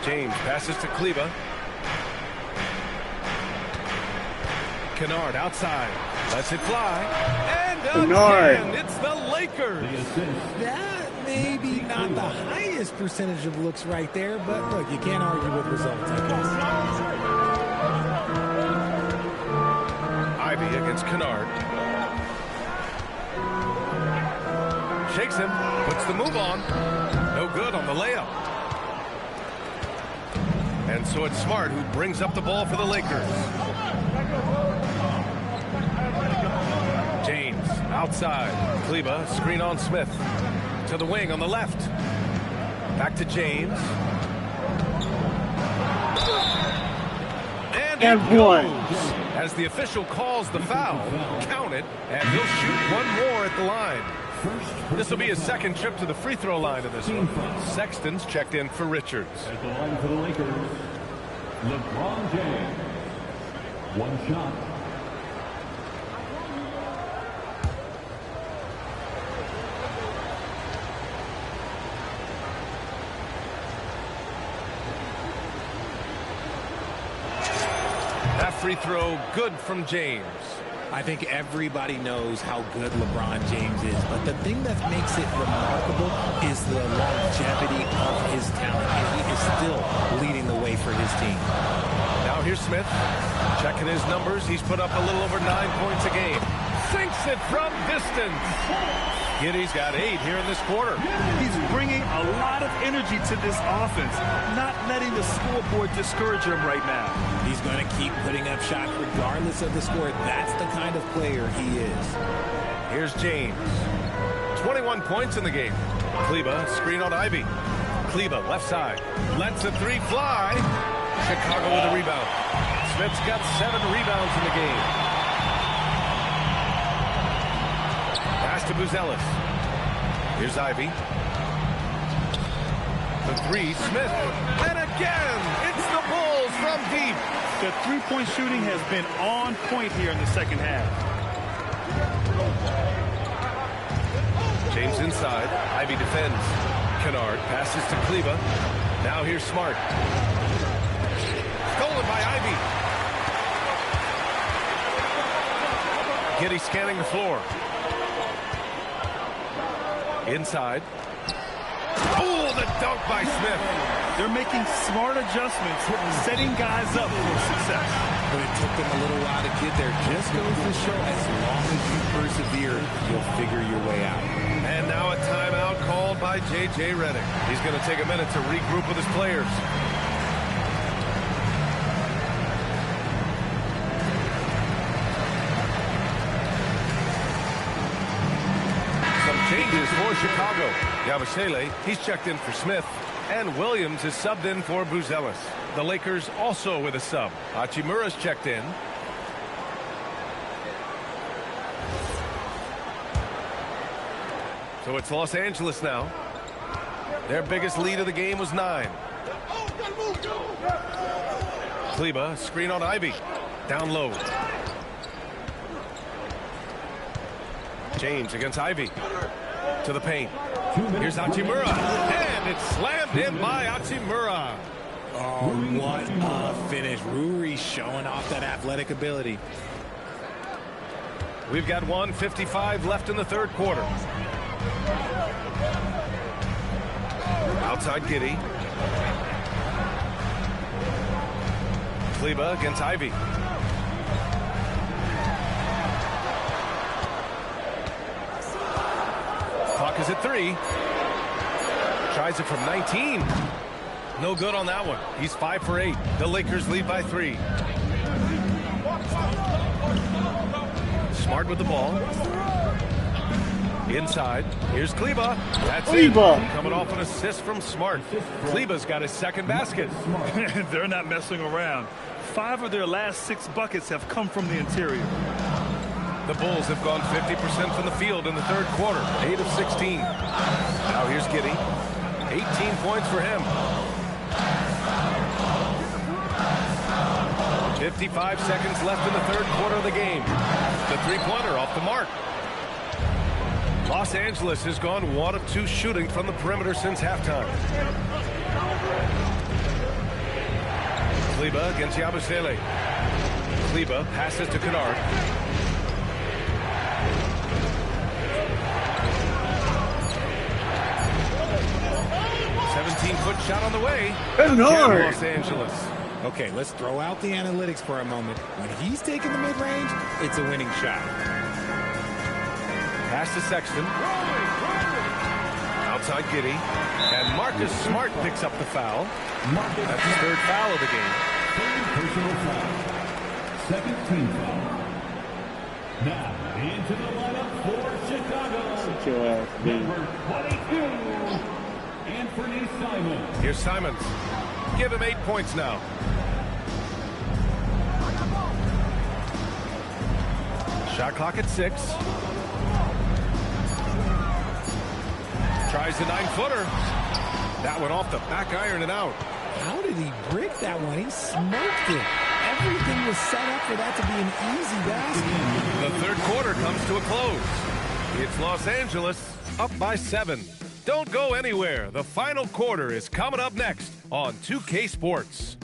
James passes to Kleba. Kennard outside. Lets it fly. And again, it's the Lakers. That may be not the highest percentage of looks right there, but look, you can't argue with results, I guess. Ivy against Kennard. Shakes him, puts the move on. No good on the layup. And so it's Smart who brings up the ball for the Lakers. James outside. Kleba, screen on Smith. To the wing on the left. Back to James. And one. As the official calls the foul, count it, and he'll shoot one more at the line. This will be his second trip to the free throw line in this one. Sexton's checked in for Richards. At the line for the Lakers, LeBron James. One shot. free throw, good from James. I think everybody knows how good LeBron James is, but the thing that makes it remarkable is the longevity of his talent, and he is still leading the way for his team. Now here's Smith, checking his numbers. He's put up a little over 9 points a game. Sinks it from distance. Giddy's got 8 here in this quarter. He's bringing a lot of energy to this offense, not letting the scoreboard discourage him right now. He's going to keep putting up shots regardless of the score. That's the kind of player he is. Here's James. 21 points in the game. Kleba, screen on Ivy. Kleba, left side. Lets the 3 fly. Chicago with a rebound. Smith's got 7 rebounds in the game. Pass to Buzelis. Here's Ivy. The 3, Smith. And again, it's the Bulls from deep. The three-point shooting has been on point here in the second half. James inside. Ivy defends. Kennard passes to Kleba. Now here's Smart. Stolen by Ivy. Giddy scanning the floor. Inside. Oh, the dunk by Smith. They're making smart adjustments, setting guys up for success. But it took them a little while to get there. Just goes to show as long as you persevere, you'll figure your way out. And now a timeout called by J.J. Redick. He's going to take a minute to regroup with his players. Changes for Chicago. Yabusele, he's checked in for Smith. And Williams is subbed in for Buzelis. The Lakers also with a sub. Hachimura's checked in. So it's Los Angeles now. Their biggest lead of the game was 9. Kleba, screen on Ivy. Down low. James against Ivy. To the paint. Here's Hachimura. And it's slammed in by Hachimura. Oh, what a finish. Ruri showing off that athletic ability. We've got 1:55 left in the third quarter. Outside Giddy. Kleba against Ivy. Clock is at 3. Tries it from 19. No good on that one. He's 5 for 8. The Lakers lead by 3. Smart with the ball. Inside. Here's Kleba. That's it. Coming off an assist from Smart. Kleba's got his second basket. They're not messing around. 5 of their last 6 buckets have come from the interior. The Bulls have gone 50% from the field in the third quarter. 8 of 16. Now here's Giddy. 18 points for him. 55 seconds left in the third quarter of the game. The three-pointer off the mark. Los Angeles has gone 1 of 2 shooting from the perimeter since halftime. Kleba against Yabusele. Kleba passes to Kennard. 17-foot shot on the way. Los Angeles. Okay, let's throw out the analytics for a moment. When he's taking the mid-range, it's a winning shot. Pass to Sexton. Outside Giddy. And Marcus Smart picks up the foul. That's his 3rd foul of the game. Personal foul. 2nd team foul. Now, into the lineup for Chicago. Sit your ass, dude. Number 22, Anthony Simons. Here's Simons. Give him 8 points now. Shot clock at 6. Tries the 9-footer. That one off the back iron and out. How did he break that one? He smoked it. Everything was set up for that to be an easy basket. The third quarter comes to a close. It's Los Angeles up by 7. Don't go anywhere. The final quarter is coming up next on 2K Sports.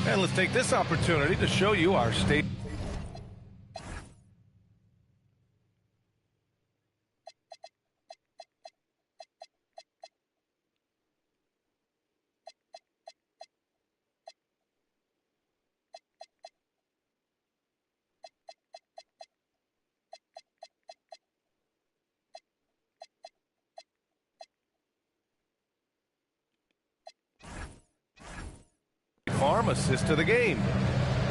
And let's take this opportunity to show you our state. Farm assist to the game.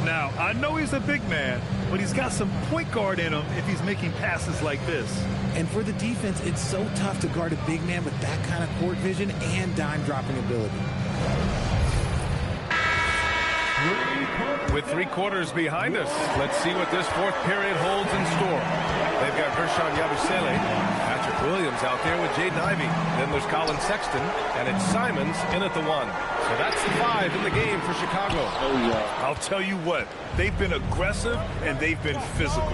Now, I know he's a big man, but he's got some point guard in him if he's making passes like this. And for the defense, it's so tough to guard a big man with that kind of court vision and dime dropping ability. With 3 quarters behind us, let's see what this fourth period holds in store. They've got Gershon Yabusele, Patrick Williams out there with Jaden Ivey. Then there's Colin Sexton, and it's Simons in at the 1. So that's the 5 in the game for Chicago. Oh, yeah. I'll tell you what, they've been aggressive and they've been physical.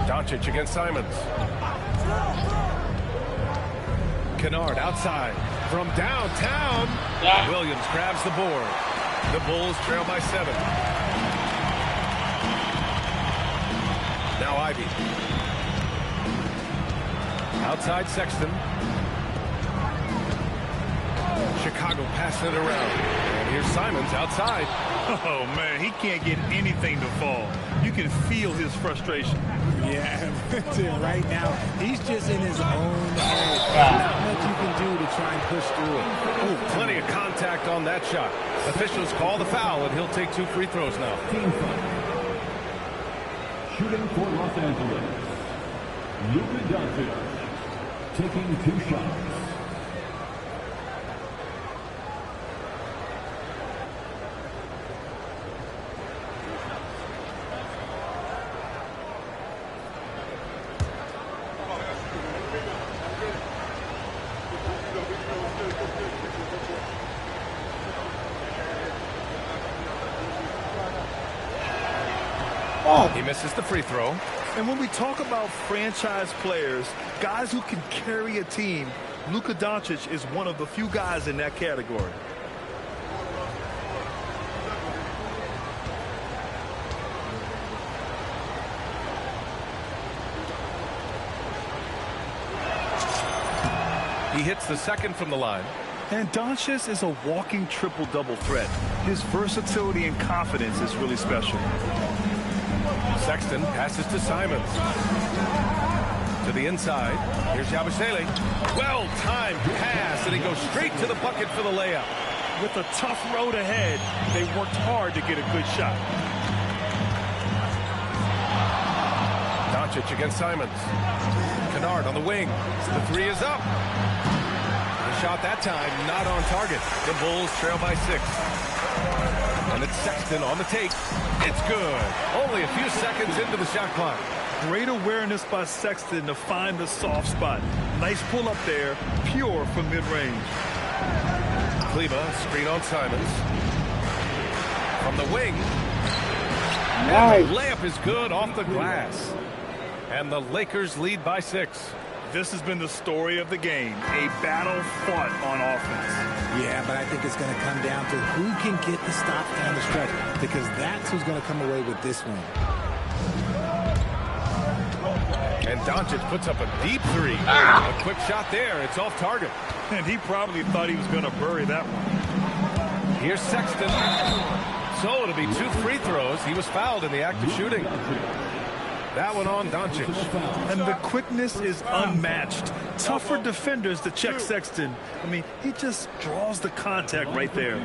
Doncic against Simons. Kennard outside from downtown. Yeah. Williams grabs the board. The Bulls trail by 7. Now Ivey. Outside Sexton. Chicago passing it around. And here's Simons outside. Oh, man, he can't get anything to fall. You can feel his frustration. Yeah, right now, he's just in his own head. Not much you can do to try and push through it. Ooh, plenty of contact on that shot. Officials call the foul, and he'll take 2 free throws now. Team foul. Shooting for Los Angeles, Luka Doncic, taking 2 shots. He misses the free throw. And when we talk about franchise players, guys who can carry a team, Luka Doncic is one of the few guys in that category. He hits the second from the line. And Doncic is a walking triple-double threat. His versatility and confidence is really special. Sexton passes to Simons. To the inside. Here's Yabusele. Well-timed pass, and he goes straight to the bucket for the layup. With a tough road ahead, they worked hard to get a good shot. Doncic against Simons. Kennard on the wing. The 3 is up. The shot that time not on target. The Bulls trail by 6. And it's Sexton on the take. It's good. Only a few seconds into the shot clock. Great awareness by Sexton to find the soft spot. Nice pull up there, pure from mid-range. Kleba, screen on Simons. From the wing. Nice. And the layup is good off the glass. And the Lakers lead by 6. This has been the story of the game, a battle fought on offense. Yeah, but I think it's going to come down to who can get the stops down the stretch, because that's who's going to come away with this one. And Doncic puts up a deep 3. A quick shot there. It's off target. And he probably thought he was going to bury that one. Here's Sexton. So it'll be 2 free throws. He was fouled in the act of shooting. That one on Doncic. And the quickness is unmatched. Tough for defenders to check Sexton. I mean, he just draws the contact right there.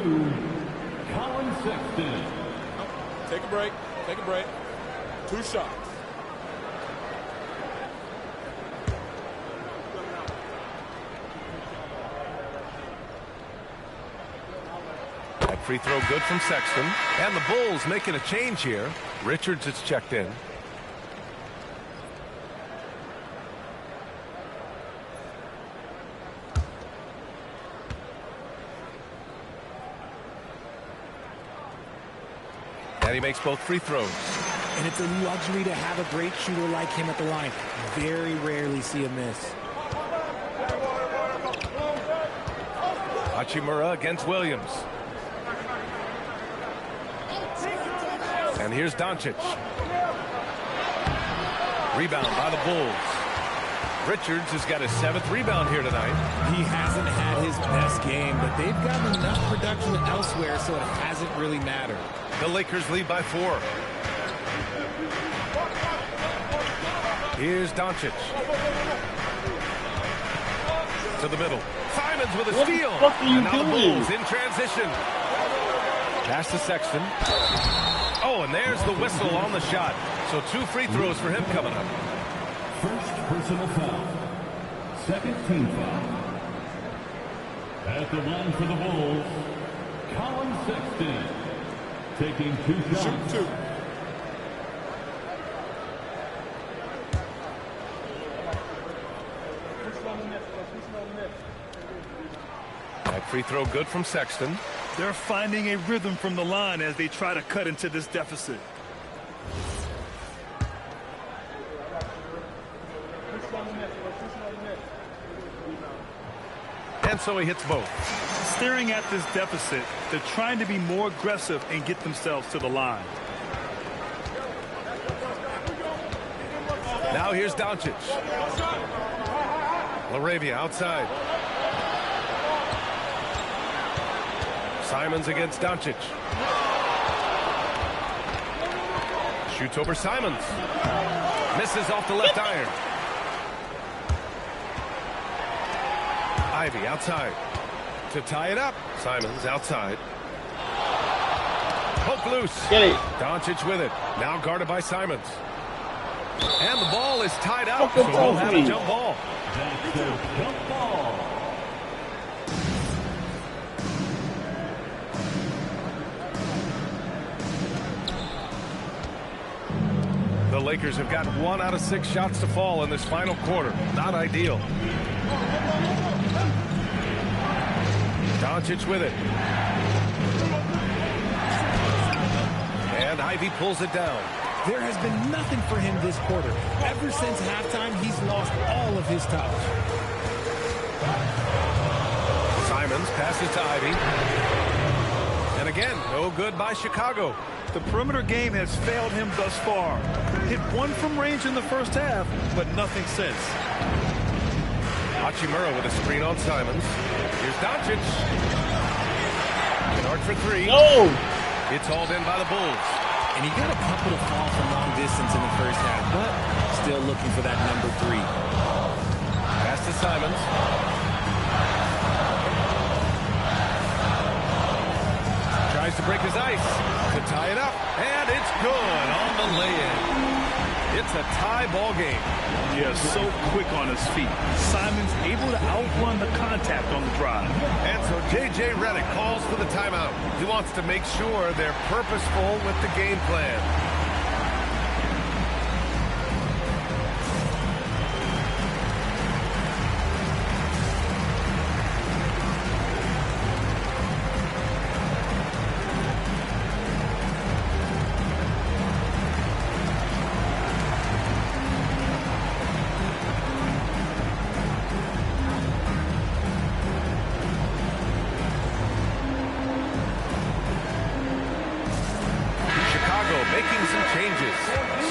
Colin Sexton. Take a break. Take a break. 2 shots. That free throw good from Sexton. And the Bulls making a change here. Richards is checked in. And he makes both free throws. And it's a luxury to have a great shooter like him at the line. Very rarely see a miss. Hachimura against Williams. And here's Doncic. Rebound by the Bulls. Richards has got his 7th rebound here tonight. He hasn't had his best game, but they've gotten enough production elsewhere, so it hasn't really mattered. The Lakers lead by 4. Here's Doncic. To the middle. Simons with a steal. What the fuck are you and now doing? the Bulls in transition. Pass to Sexton. Oh, and there's the whistle on the shot. So 2 free throws for him coming up. First personal foul. Second team foul. At the line for the Bulls, Colin Sexton. Taking 2 shots. Shoot 2. That free throw good from Sexton. They're finding a rhythm from the line as they try to cut into this deficit. And so he hits both. Staring at this deficit, they're trying to be more aggressive and get themselves to the line. Now here's Doncic. LaRavia outside. Simons against Doncic. Shoots over Simons. Misses off the left iron. Ivy outside. To tie it up. Simons outside. Poke loose. Get it. Doncic with it. Now guarded by Simons. And the ball is tied up. Fucking So we'll have a me. jump ball. That's a jump ball. The Lakers have got 1 out of 6 shots to fall in this final quarter. Not ideal. Doncic with it. And Ivy pulls it down. There has been nothing for him this quarter. Ever since halftime, he's lost all of his touch. Simons passes to Ivy. And again, no good by Chicago. The perimeter game has failed him thus far. Hit 1 from range in the first half, but nothing since. Hachimura with a screen on Simons. Here's Doncic. Kennard for 3. No! It's hauled in by the Bulls. And he got a couple of falls from long distance in the first half, but still looking for that number 3. Pass to Simons. Tries to break his ice. To tie it up. And it's good on the lay-in. It's a tie ball game. Yeah, so quick on his feet. Simons able to outrun the contact on the drive. And so J.J. Redick calls for the timeout. He wants to make sure they're purposeful with the game plan. Making some changes.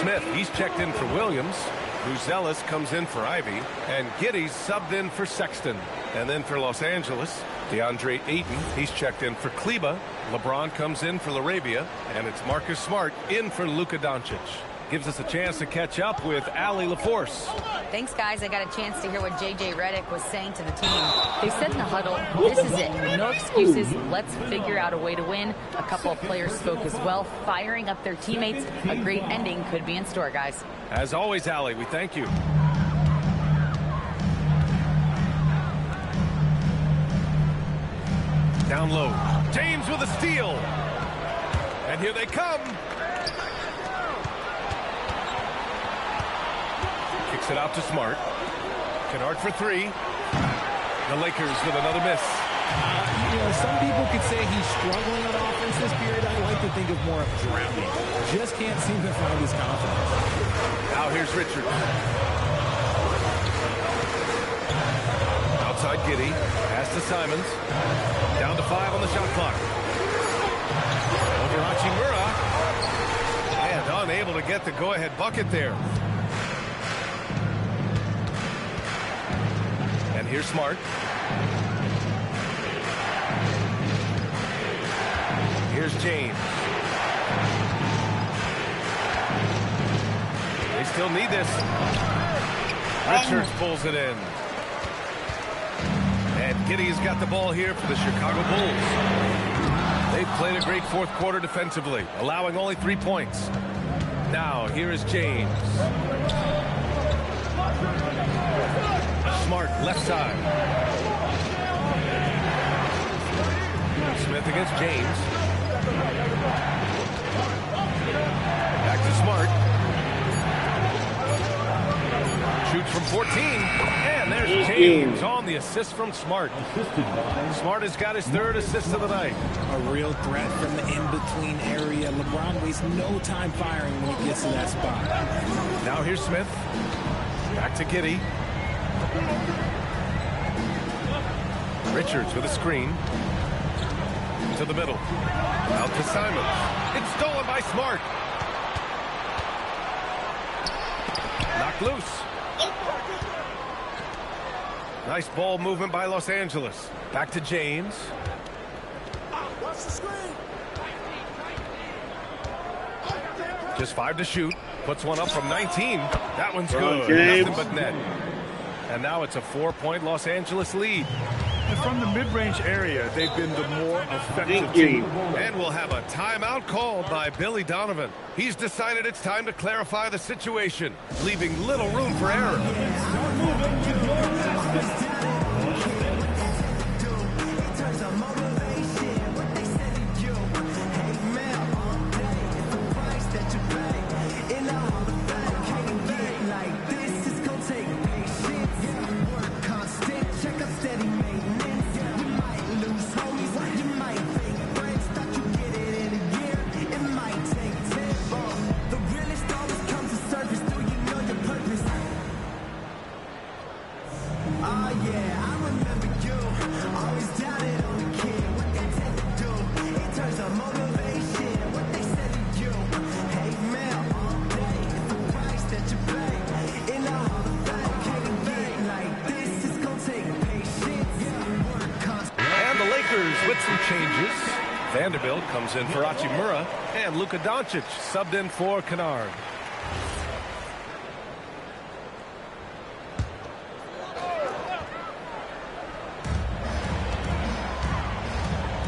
Smith, he's checked in for Williams. Buzelis comes in for Ivy. And Giddey's subbed in for Sexton. And then for Los Angeles, DeAndre Ayton, he's checked in for Kleba. LeBron comes in for LaRavia. And it's Marcus Smart in for Luka Doncic. Gives us a chance to catch up with Allie LaForce. Thanks, guys. I got a chance to hear what J.J. Redick was saying to the team. They said in the huddle, this is it. No excuses. Let's figure out a way to win. A couple of players spoke as well, firing up their teammates. A great ending could be in store, guys. As always, Allie, we thank you. Down low. James with a steal. And here they come. Kicks it out to Smart. Kennard for 3. The Lakers with another miss. You know, some people could say he's struggling on offense this period. I like to think of more of drowning. Just can't seem to find his confidence. Now here's Richards. Outside Giddey. Pass to Simons. Down to 5 on the shot clock. Over Hachimura. And unable to get the go-ahead bucket there. And here's Smart. Here's James. They still need this. Richards pulls it in. And Giddey's got the ball here for the Chicago Bulls. They've played a great fourth quarter defensively, allowing only 3 points. Now, here is James. Smart, left side. Smith against James. Back to Smart. Shoots from 14. And there's James on the assist from Smart. Smart has got his 3rd assist of the night. A real threat from the in-between area. LeBron wastes no time firing when he gets to that spot. Now here's Smith. Back to Giddey. Richards with a screen. To the middle. Out to Simons. It's stolen by Smart. Knocked loose. Nice ball movement by Los Angeles. Back to James. Watch the screen. Just 5 to shoot. Puts one up from 19. That one's good. Nothing but net. And now it's a 4-point Los Angeles lead. And from the mid-range area, they've been the more effective team. And we'll have a timeout called by Billy Donovan. He's decided it's time to clarify the situation, leaving little room for error. With some changes, Vanderbilt comes in for Hachimura, and Luka Doncic subbed in for Kennard.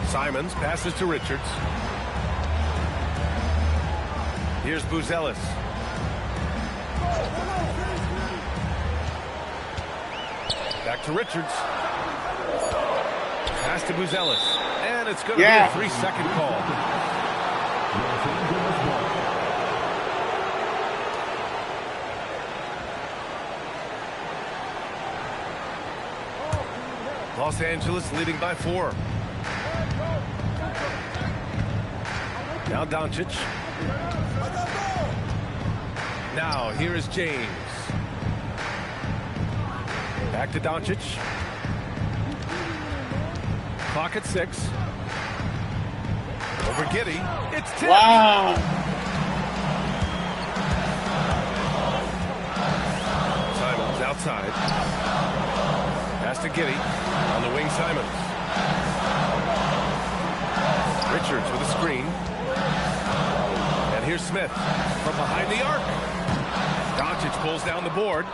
Simons passes to Richards. Here's Buzelis. Back to Richards. Pass to Buzelis. And it's going to be a 3-second call. Los Angeles leading by 4. Now Doncic. Now here is James. Back to Doncic. Clock at 6. Over Giddey. It's 10. Wow. Simons outside. Pass to Giddey. On the wing, Simons. Richards with a screen. And here's Smith from behind the arc. Doncic pulls down the board.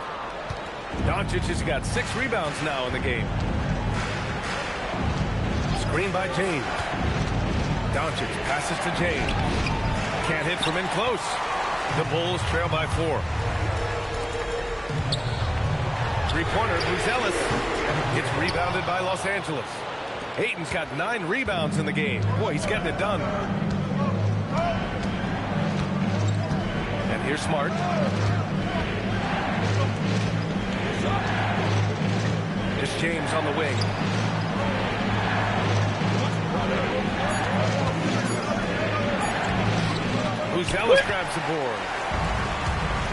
Doncic has got 6 rebounds now in the game. Screen by James. Doncic passes to James. Can't hit from in close. The Bulls trail by 4. Three-pointer, Buzelis. Gets rebounded by Los Angeles. Ayton's got 9 rebounds in the game. Boy, he's getting it done. And here's Smart. Here's James on the wing. Buzelis grabs the board.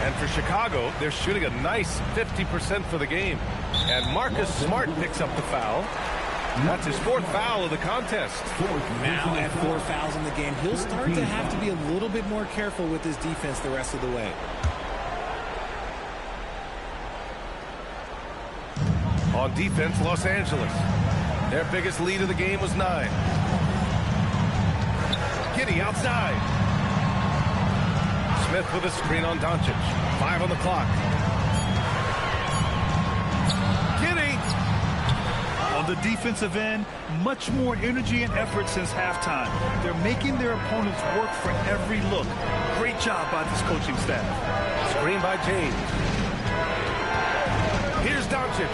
And for Chicago, they're shooting a nice 50% for the game. And Marcus Smart picks up the foul. That's his 4th foul of the contest. Now at 4 fouls in the game, he'll start to have to be a little bit more careful with his defense the rest of the way. On defense, Los Angeles. Their biggest lead of the game was 9. Giddey outside. Smith with a screen on Doncic. 5 on the clock. Giddey. On the defensive end, much more energy and effort since halftime. They're making their opponents work for every look. Great job by this coaching staff. Screen by James. Here's Doncic.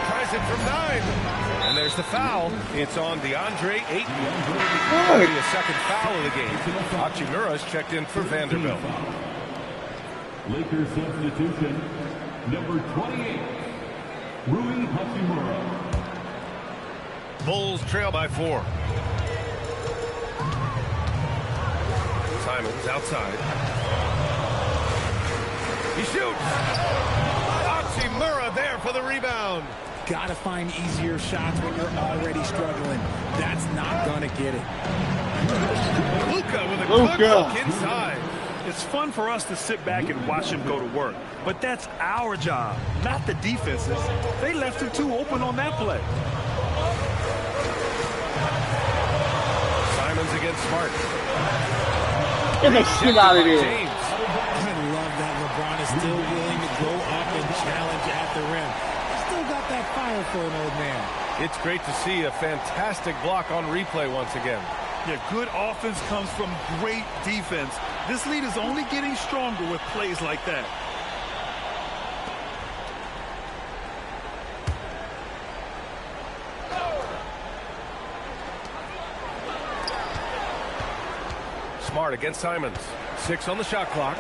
Tries it from 9. And there's the foul. It's on DeAndre Ayton. That'll be a 2nd foul of the game. Hachimura's checked in for Vanderbilt. Lakers substitution, number 28, Rui Hachimura. Bulls trail by 4. Simons outside. He shoots. Hachimura there for the rebound. Got to find easier shots when you're already struggling. That's not going to get it. Luka with a good look inside. It's fun for us to sit back and watch him go to work. But that's our job, not the defense's. They left him too open on that play. Simons against Smart. Get the shit out of there. I love that LeBron is still willing to go up and challenge at the rim. Still got that fire for an old man. It's great to see a fantastic block on replay once again. Yeah, good offense comes from great defense. This lead is only getting stronger with plays like that. Smart against Simons. 6 on the shot clock.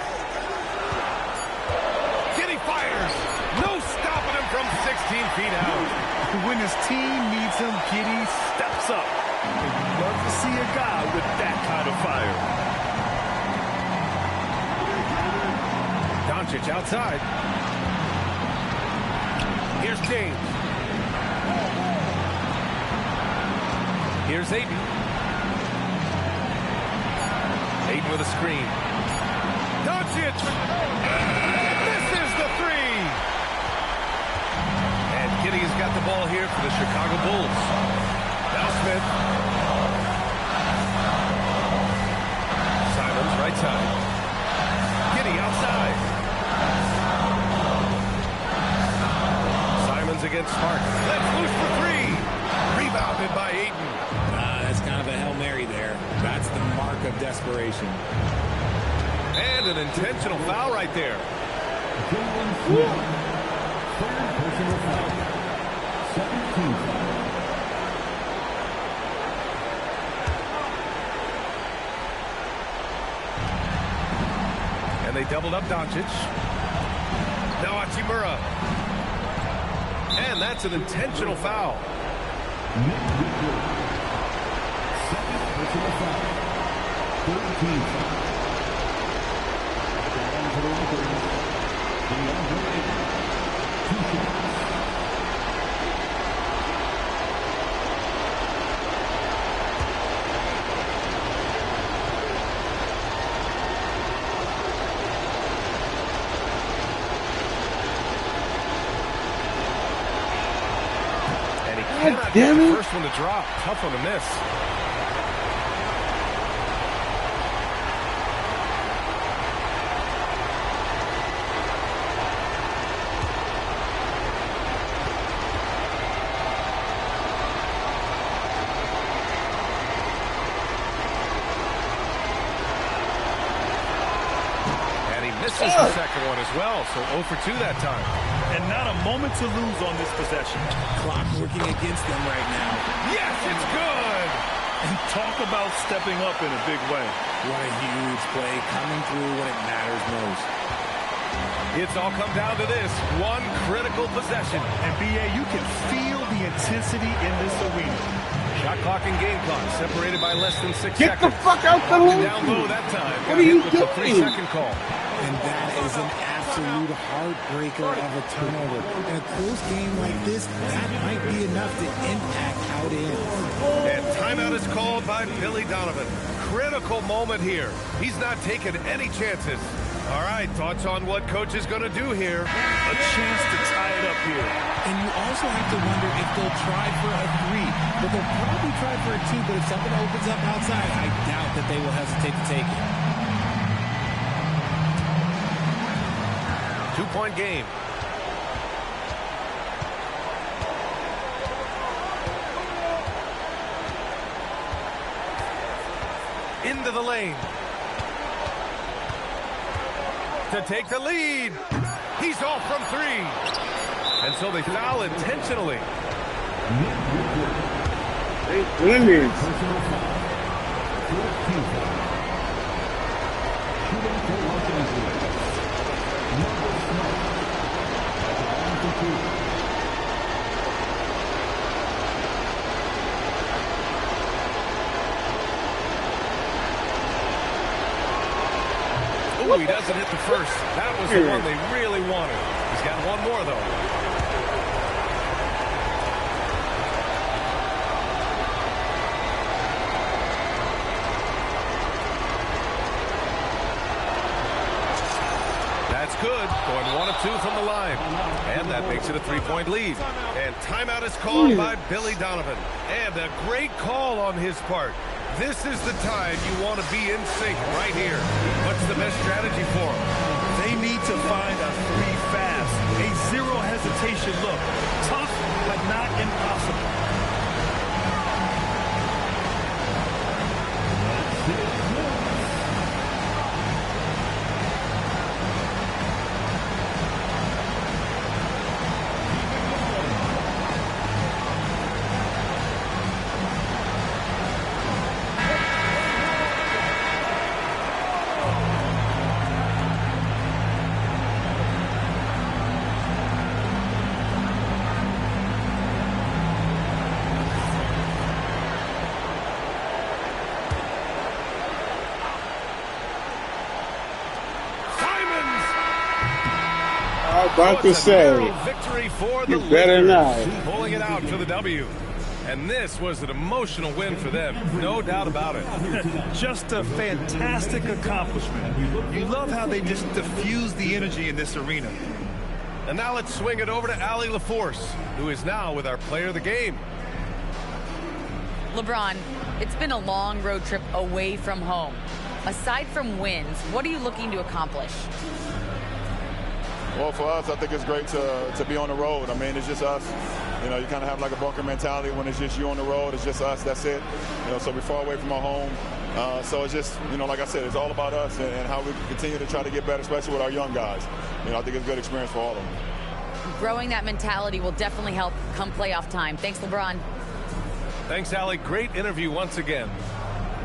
Giddey fires. No stopping him from 16 feet out. When his team needs him, Giddey steps up. You'd love to see a guy with that kind of fire. Doncic outside. Here's James. Here's Ayton. Ayton with a screen. Doncic! This is the 3! And Giddey's got the ball here for the Chicago Bulls. Now Smith. Simons right side. Giddey outside. Simons against Smart. Let's loose for 3. Rebounded by Ayton. That's kind of a Hail Mary there. That's the mark of desperation. And an intentional foul right there. Third personal foul. 17 foul. And they doubled up Doncic. Now Hachimura. And that's an intentional foul. Second personal foul. 13 foul. To the Lakers, DeAndre Ayton. 2 shots. And he cannot get the first one to drop. Tough one to miss. Misses the second one as well, so 0 for 2 that time. And not a moment to lose on this possession. Clock working against them right now. Yes, it's good! And talk about stepping up in a big way. What a huge play coming through when it matters most. It's all come down to this one critical possession. And B.A., you can feel the intensity in this arena. Shot clock and game clock separated by less than 6 Get seconds. the fuck out the Locked it lane. down low that time. What Got are you hit with the doing? 3-second call. And that is an absolute heartbreaker of a turnover. In a close game like this, that might be enough to impact how it ends. And timeout is called by Billy Donovan. Critical moment here. He's not taking any chances. All right, thoughts on what coach is going to do here? A chance to tie it up here. And you also have to wonder if they'll try for a 3. But they'll probably try for a 2, but if something opens up outside, I doubt that they will hesitate to take it. 2-point game. Into the lane. To take the lead. He's off from 3. And so they foul intentionally. Winners. Ooh, he doesn't hit the first. That was the one they really wanted. He's got one more, though. That's good. Going 1 of 2 from the line. And that makes it a 3-point lead. And timeout is called by Billy Donovan. And a great call on his part. This is the time you want to be in sync right here. What's the best strategy for them? They need to find a 3 fast. A zero hesitation look. Tough, but not impossible. About to say, victory for you the better Lakers, not. pulling it out for the W. And this was an emotional win for them, no doubt about it. Just a fantastic accomplishment. You love how they just diffuse the energy in this arena. And now let's swing it over to Allie LaForce, who is now with our player of the game. LeBron, it's been a long road trip away from home. Aside from wins, what are you looking to accomplish? Well, for us, I think it's great to be on the road. I mean, it's just us. You know, you kind of have like a bunker mentality when it's just you on the road. It's just us. That's it. You know, so we're far away from our home. So it's just, you know, like I said, it's all about us and how we continue to try to get better, especially with our young guys. You know, I think it's a good experience for all of them. Growing that mentality will definitely help come playoff time. Thanks, LeBron. Thanks, Allie. Great interview once again.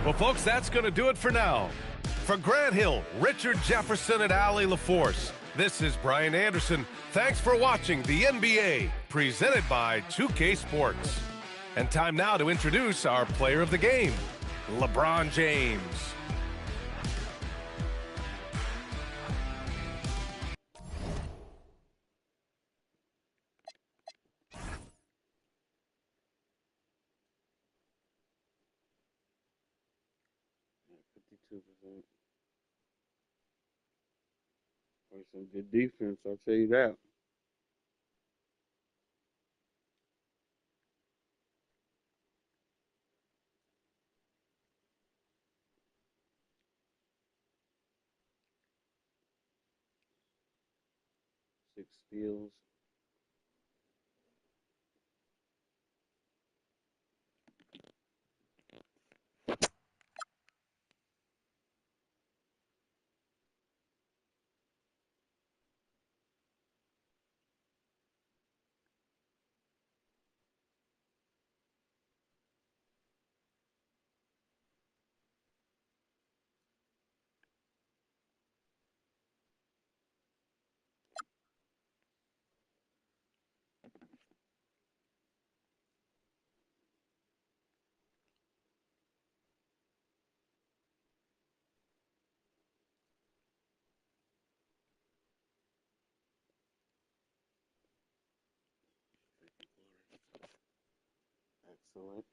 Well, folks, that's going to do it for now. For Grant Hill, Richard Jefferson, and Allie LaForce, this is Brian Anderson. Thanks for watching the NBA, presented by 2K Sports. And time now to introduce our player of the game, LeBron James. Some good defense, I'll tell you that. Six steals. Excellent.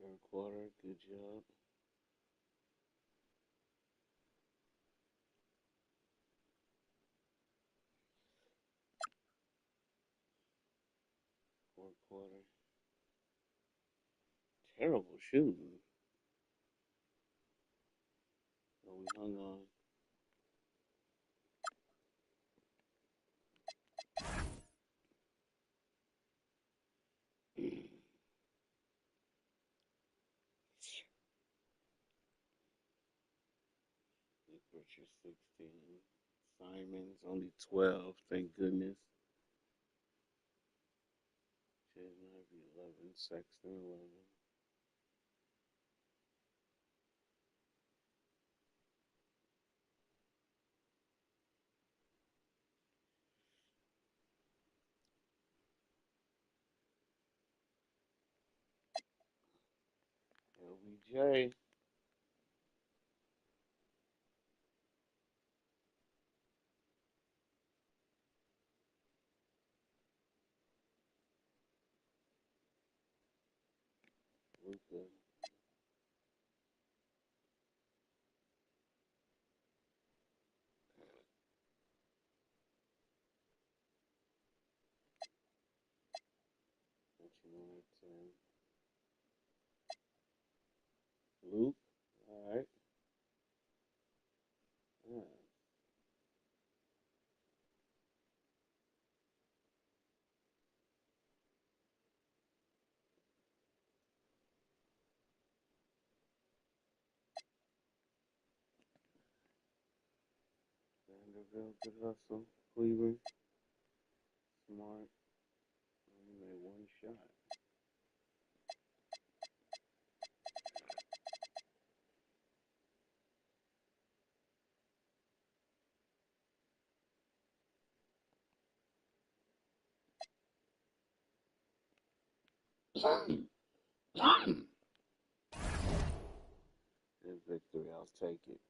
Third quarter, good job. Fourth quarter. Terrible shooting. So we hung on. Nick Richards 16. Simon's only 12, thank goodness. Jaden Ivey 11, Sexton 11. LBJ. Luka. Luke. All right. Yeah. Vanderbilt, good hustle. Cleveland. Smart. Only made one shot. Good victory. I'll take it.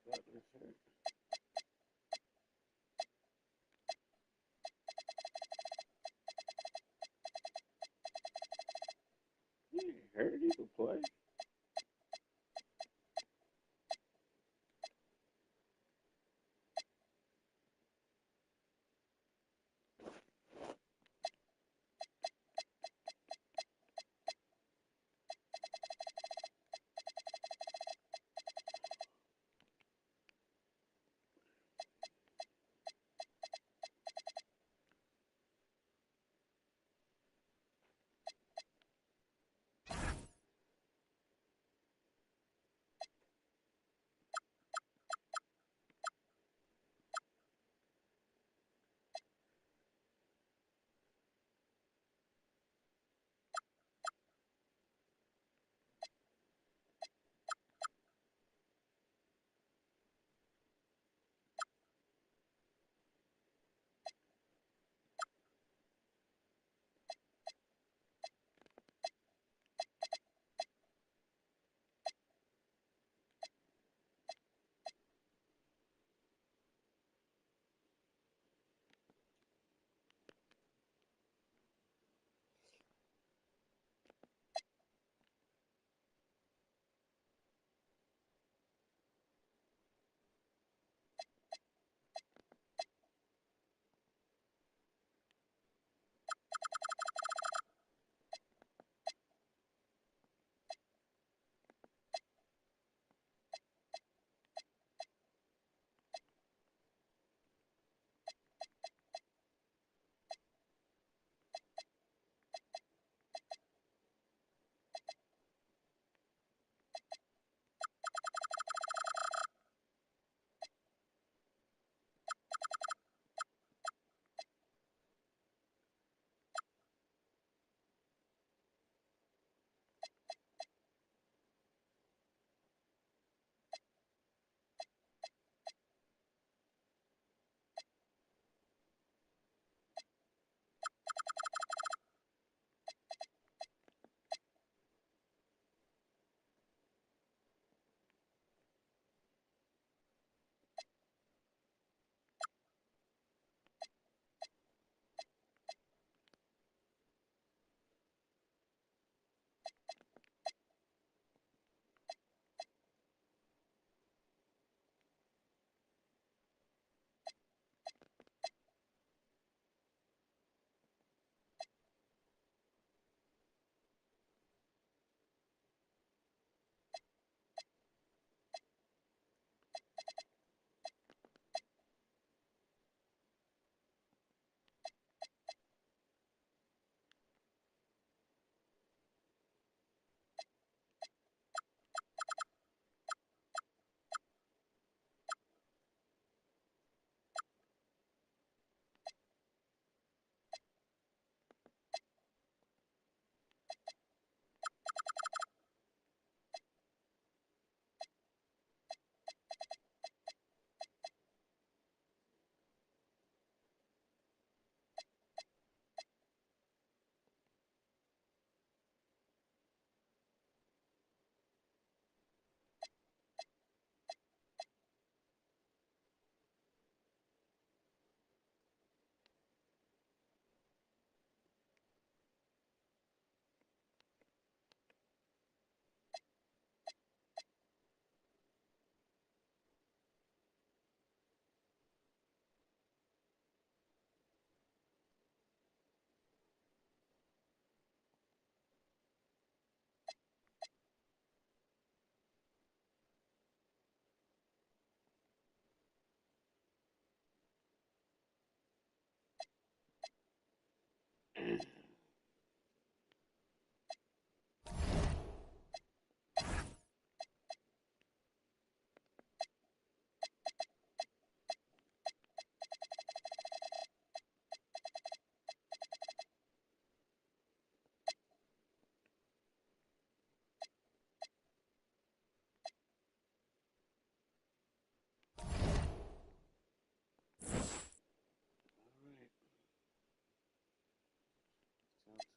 Butler's hurt. He ain't hurt. He could play.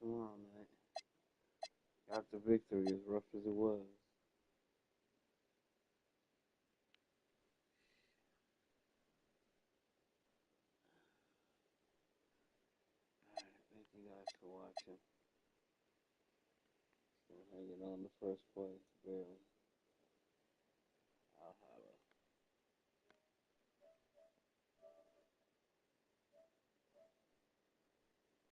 Come on, man. Got the victory as rough as it was. Alright, thank you guys for watching. Still hanging on the first play, barely.